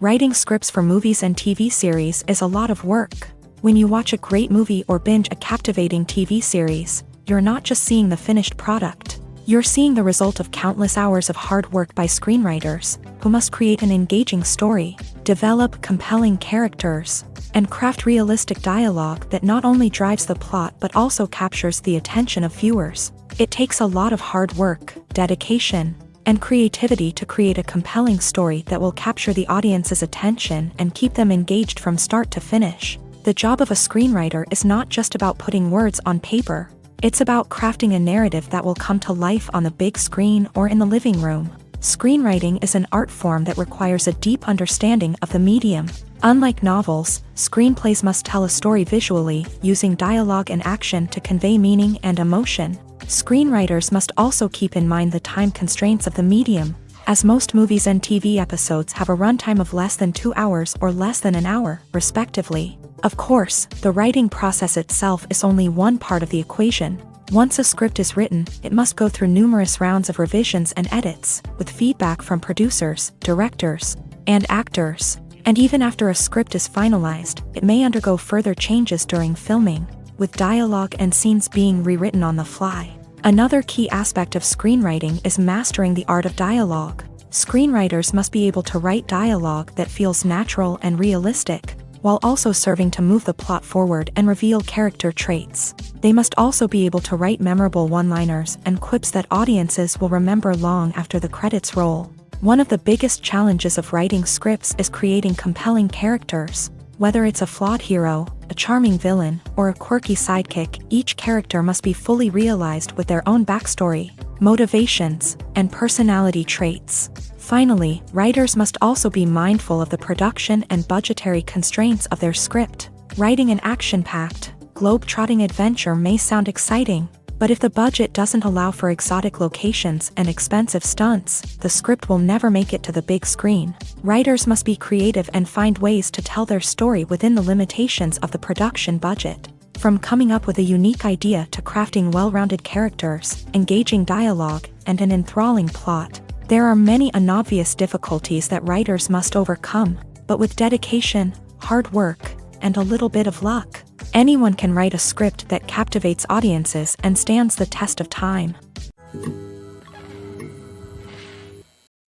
Writing scripts for movies and TV series is a lot of work. When you watch a great movie or binge a captivating TV series, you're not just seeing the finished product. You're seeing the result of countless hours of hard work by screenwriters, who must create an engaging story, develop compelling characters, and craft realistic dialogue that not only drives the plot but also captures the attention of viewers. It takes a lot of hard work, dedication, and creativity to create a compelling story that will capture the audience's attention and keep them engaged from start to finish. The job of a screenwriter is not just about putting words on paper. It's about crafting a narrative that will come to life on the big screen or in the living room. Screenwriting is an art form that requires a deep understanding of the medium. Unlike novels, screenplays must tell a story visually, using dialogue and action to convey meaning and emotion. Screenwriters must also keep in mind the time constraints of the medium, as most movies and TV episodes have a runtime of less than 2 hours or less than an hour, respectively. Of course, the writing process itself is only one part of the equation. Once a script is written, it must go through numerous rounds of revisions and edits, with feedback from producers, directors, and actors. And even after a script is finalized, it may undergo further changes during filming, with dialogue and scenes being rewritten on the fly. Another key aspect of screenwriting is mastering the art of dialogue. Screenwriters must be able to write dialogue that feels natural and realistic, while also serving to move the plot forward and reveal character traits. They must also be able to write memorable one-liners and quips that audiences will remember long after the credits roll. One of the biggest challenges of writing scripts is creating compelling characters. Whether it's a flawed hero, a charming villain, or a quirky sidekick, each character must be fully realized with their own backstory, motivations, and personality traits. Finally, writers must also be mindful of the production and budgetary constraints of their script. Writing an action-packed, globe-trotting adventure may sound exciting, but if the budget doesn't allow for exotic locations and expensive stunts, the script will never make it to the big screen. Writers must be creative and find ways to tell their story within the limitations of the production budget. From coming up with a unique idea to crafting well-rounded characters, engaging dialogue, and an enthralling plot, there are many unobvious difficulties that writers must overcome, but with dedication, hard work, and a little bit of luck, anyone can write a script that captivates audiences and stands the test of time.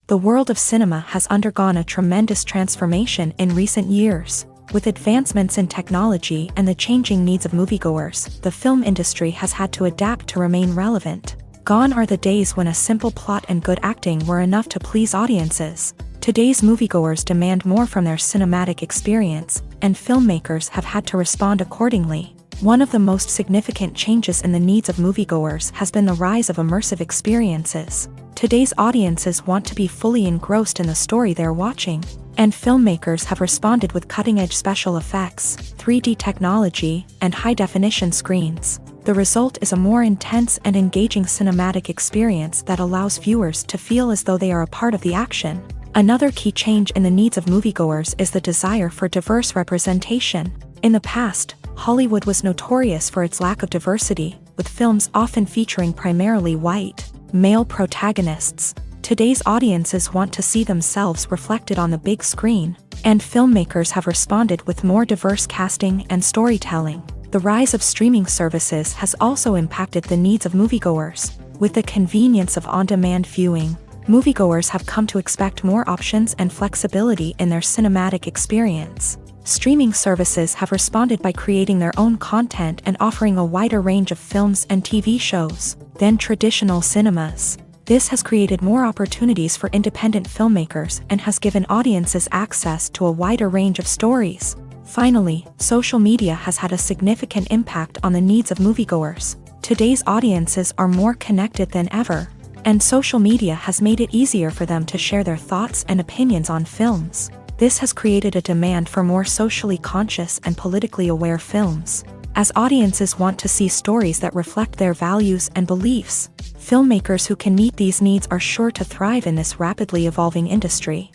The world of cinema has undergone a tremendous transformation in recent years. With advancements in technology and the changing needs of moviegoers, the film industry has had to adapt to remain relevant. Gone are the days when a simple plot and good acting were enough to please audiences. Today's moviegoers demand more from their cinematic experience, and filmmakers have had to respond accordingly. One of the most significant changes in the needs of moviegoers has been the rise of immersive experiences. Today's audiences want to be fully engrossed in the story they're watching, and filmmakers have responded with cutting-edge special effects, 3D technology, and high-definition screens. The result is a more intense and engaging cinematic experience that allows viewers to feel as though they are a part of the action. Another key change in the needs of moviegoers is the desire for diverse representation. In the past, Hollywood was notorious for its lack of diversity, with films often featuring primarily white, male protagonists. Today's audiences want to see themselves reflected on the big screen, and filmmakers have responded with more diverse casting and storytelling. The rise of streaming services has also impacted the needs of moviegoers. With the convenience of on-demand viewing, moviegoers have come to expect more options and flexibility in their cinematic experience. Streaming services have responded by creating their own content and offering a wider range of films and TV shows than traditional cinemas. This has created more opportunities for independent filmmakers and has given audiences access to a wider range of stories. Finally, social media has had a significant impact on the needs of moviegoers. Today's audiences are more connected than ever, and social media has made it easier for them to share their thoughts and opinions on films. This has created a demand for more socially conscious and politically aware films. As audiences want to see stories that reflect their values and beliefs, filmmakers who can meet these needs are sure to thrive in this rapidly evolving industry.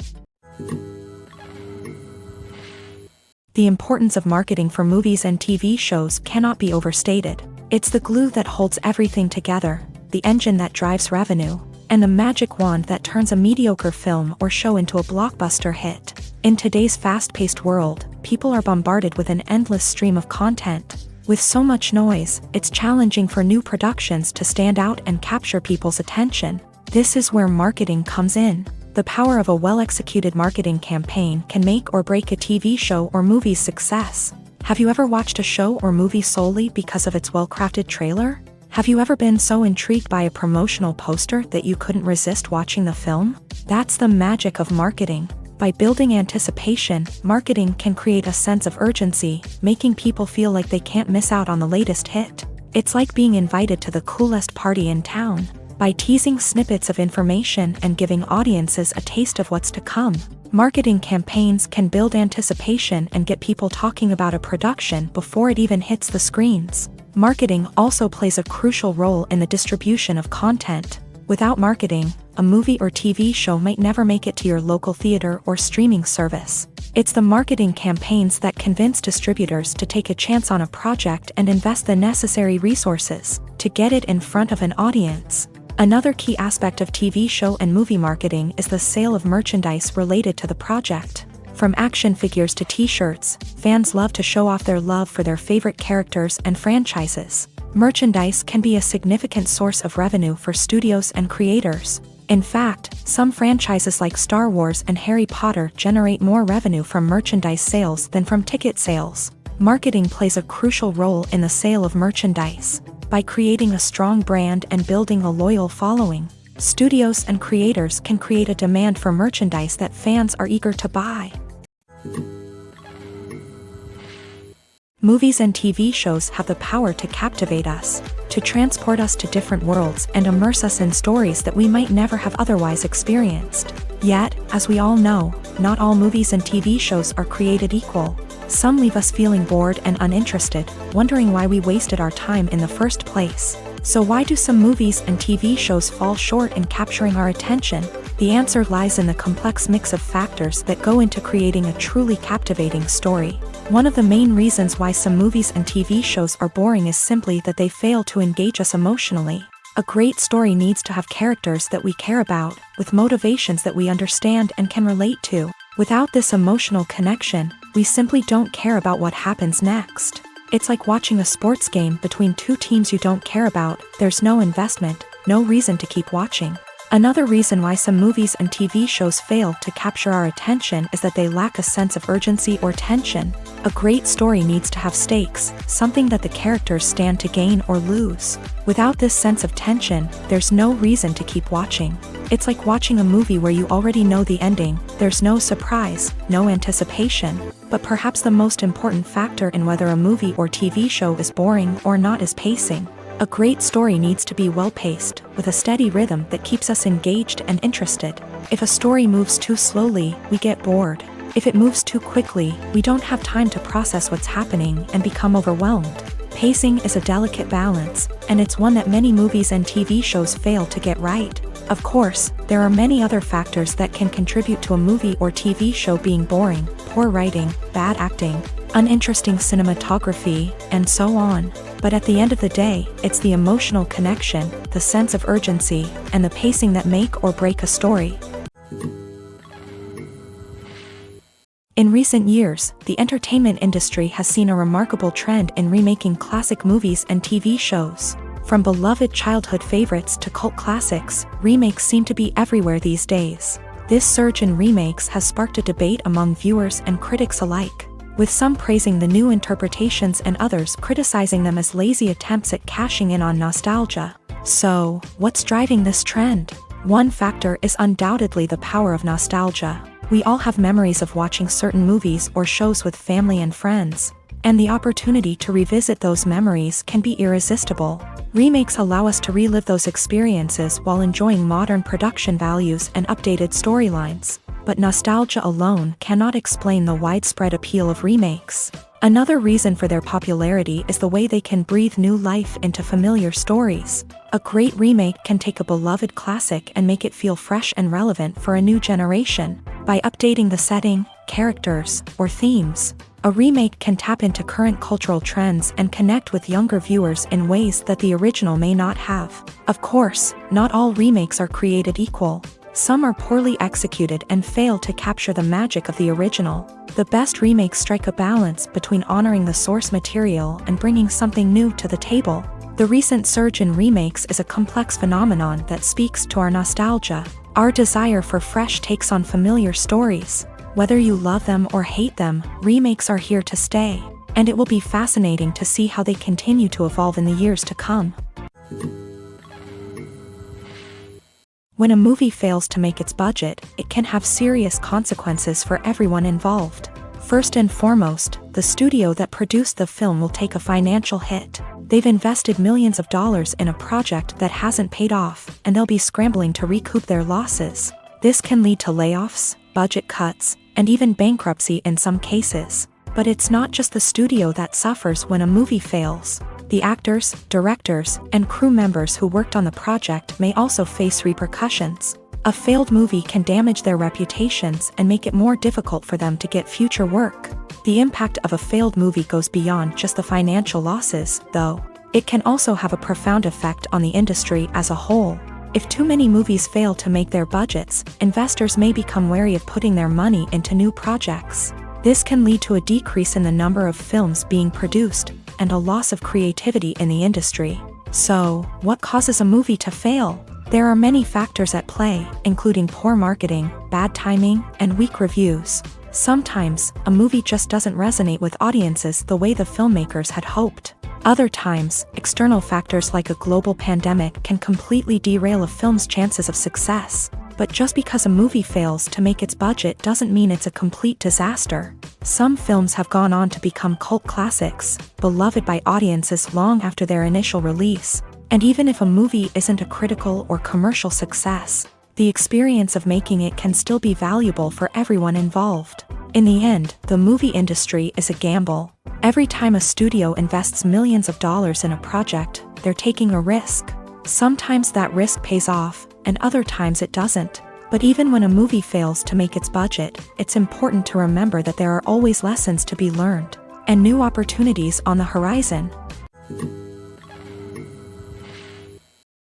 The importance of marketing for movies and TV shows cannot be overstated. It's the glue that holds everything together, the engine that drives revenue, and the magic wand that turns a mediocre film or show into a blockbuster hit. In today's fast-paced world, people are bombarded with an endless stream of content. With so much noise, it's challenging for new productions to stand out and capture people's attention. This is where marketing comes in. The power of a well-executed marketing campaign can make or break a TV show or movie's success. Have you ever watched a show or movie solely because of its well-crafted trailer? Have you ever been so intrigued by a promotional poster that you couldn't resist watching the film? That's the magic of marketing. By building anticipation, marketing can create a sense of urgency, making people feel like they can't miss out on the latest hit. It's like being invited to the coolest party in town. By teasing snippets of information and giving audiences a taste of what's to come, marketing campaigns can build anticipation and get people talking about a production before it even hits the screens. Marketing also plays a crucial role in the distribution of content. Without marketing, a movie or TV show might never make it to your local theater or streaming service. It's the marketing campaigns that convince distributors to take a chance on a project and invest the necessary resources to get it in front of an audience. Another key aspect of TV show and movie marketing is the sale of merchandise related to the project. From action figures to t-shirts, fans love to show off their love for their favorite characters and franchises. Merchandise can be a significant source of revenue for studios and creators. In fact, some franchises like Star Wars and Harry Potter generate more revenue from merchandise sales than from ticket sales. Marketing plays a crucial role in the sale of merchandise. By creating a strong brand and building a loyal following, studios and creators can create a demand for merchandise that fans are eager to buy. Movies and TV shows have the power to captivate us, to transport us to different worlds and immerse us in stories that we might never have otherwise experienced. Yet, as we all know, not all movies and TV shows are created equal. Some leave us feeling bored and uninterested, wondering why we wasted our time in the first place. So why do some movies and TV shows fall short in capturing our attention? The answer lies in the complex mix of factors that go into creating a truly captivating story. One of the main reasons why some movies and TV shows are boring is simply that they fail to engage us emotionally. A great story needs to have characters that we care about, with motivations that we understand and can relate to. Without this emotional connection, we simply don't care about what happens next. It's like watching a sports game between two teams you don't care about. There's no investment, no reason to keep watching. Another reason why some movies and TV shows fail to capture our attention is that they lack a sense of urgency or tension. A great story needs to have stakes, something that the characters stand to gain or lose. Without this sense of tension, there's no reason to keep watching. It's like watching a movie where you already know the ending. There's no surprise, no anticipation. But perhaps the most important factor in whether a movie or TV show is boring or not is pacing. A great story needs to be well-paced, with a steady rhythm that keeps us engaged and interested. If a story moves too slowly, we get bored. If it moves too quickly, we don't have time to process what's happening and become overwhelmed. Pacing is a delicate balance, and it's one that many movies and TV shows fail to get right. Of course, there are many other factors that can contribute to a movie or TV show being boring: poor writing, bad acting, uninteresting cinematography, and so on. But at the end of the day, it's the emotional connection, the sense of urgency, and the pacing that make or break a story. In recent years, the entertainment industry has seen a remarkable trend in remaking classic movies and TV shows. From beloved childhood favorites to cult classics, remakes seem to be everywhere these days. This surge in remakes has sparked a debate among viewers and critics alike, with some praising the new interpretations and others criticizing them as lazy attempts at cashing in on nostalgia. So, what's driving this trend? One factor is undoubtedly the power of nostalgia. We all have memories of watching certain movies or shows with family and friends, and the opportunity to revisit those memories can be irresistible. Remakes allow us to relive those experiences while enjoying modern production values and updated storylines. But nostalgia alone cannot explain the widespread appeal of remakes. Another reason for their popularity is the way they can breathe new life into familiar stories. A great remake can take a beloved classic and make it feel fresh and relevant for a new generation. By updating the setting, characters, or themes, a remake can tap into current cultural trends and connect with younger viewers in ways that the original may not have. Of course, not all remakes are created equal. Some are poorly executed and fail to capture the magic of the original. The best remakes strike a balance between honoring the source material and bringing something new to the table. The recent surge in remakes is a complex phenomenon that speaks to our nostalgia, our desire for fresh takes on familiar stories. Whether you love them or hate them, remakes are here to stay, and it will be fascinating to see how they continue to evolve in the years to come. When a movie fails to make its budget, it can have serious consequences for everyone involved. First and foremost, the studio that produced the film will take a financial hit. They've invested millions of dollars in a project that hasn't paid off, and they'll be scrambling to recoup their losses. This can lead to layoffs, budget cuts, and even bankruptcy in some cases. But it's not just the studio that suffers when a movie fails. The actors, directors, and crew members who worked on the project may also face repercussions. A failed movie can damage their reputations and make it more difficult for them to get future work. The impact of a failed movie goes beyond just the financial losses, though. It can also have a profound effect on the industry as a whole. If too many movies fail to make their budgets, investors may become wary of putting their money into new projects. This can lead to a decrease in the number of films being produced, and a loss of creativity in the industry. So, what causes a movie to fail? There are many factors at play, including poor marketing, bad timing, and weak reviews. Sometimes, a movie just doesn't resonate with audiences the way the filmmakers had hoped. Other times, external factors like a global pandemic can completely derail a film's chances of success. But just because a movie fails to make its budget doesn't mean it's a complete disaster. Some films have gone on to become cult classics, beloved by audiences long after their initial release. And even if a movie isn't a critical or commercial success, the experience of making it can still be valuable for everyone involved. In the end, the movie industry is a gamble. Every time a studio invests millions of dollars in a project, they're taking a risk. Sometimes that risk pays off, and other times it doesn't. But even when a movie fails to make its budget, it's important to remember that there are always lessons to be learned, and new opportunities on the horizon.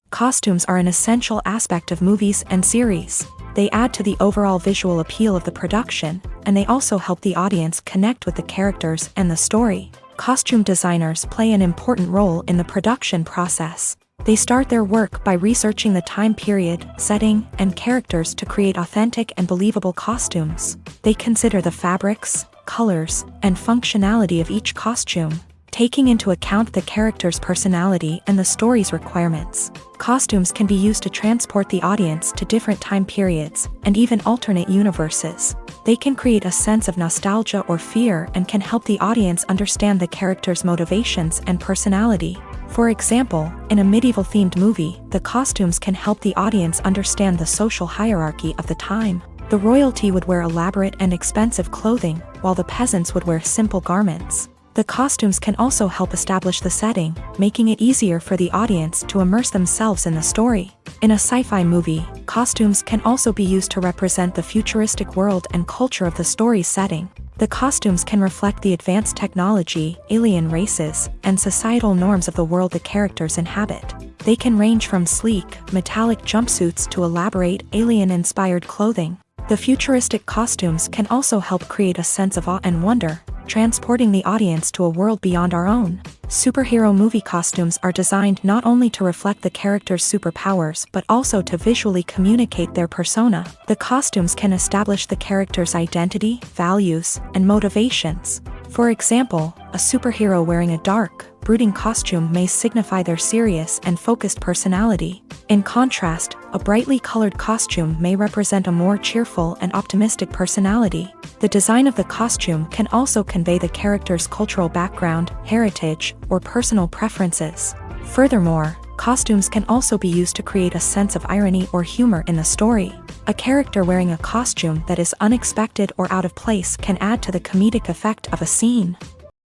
Costumes are an essential aspect of movies and series. They add to the overall visual appeal of the production, and they also help the audience connect with the characters and the story. Costume designers play an important role in the production process. They start their work by researching the time period, setting, and characters to create authentic and believable costumes. They consider the fabrics, colors, and functionality of each costume, taking into account the character's personality and the story's requirements. Costumes can be used to transport the audience to different time periods, and even alternate universes. They can create a sense of nostalgia or fear and can help the audience understand the character's motivations and personality. For example, in a medieval-themed movie, the costumes can help the audience understand the social hierarchy of the time. The royalty would wear elaborate and expensive clothing, while the peasants would wear simple garments. The costumes can also help establish the setting, making it easier for the audience to immerse themselves in the story. In a sci-fi movie, costumes can also be used to represent the futuristic world and culture of the story's setting. The costumes can reflect the advanced technology, alien races, and societal norms of the world the characters inhabit. They can range from sleek, metallic jumpsuits to elaborate, alien-inspired clothing. The futuristic costumes can also help create a sense of awe and wonder, transporting the audience to a world beyond our own. Superhero movie costumes are designed not only to reflect the character's superpowers but also to visually communicate their persona. The costumes can establish the character's identity, values, and motivations. For example, a superhero wearing a dark, brooding costume may signify their serious and focused personality. In contrast, a brightly colored costume may represent a more cheerful and optimistic personality. The design of the costume can also convey the character's cultural background, heritage, or personal preferences. Furthermore, costumes can also be used to create a sense of irony or humor in the story. A character wearing a costume that is unexpected or out of place can add to the comedic effect of a scene.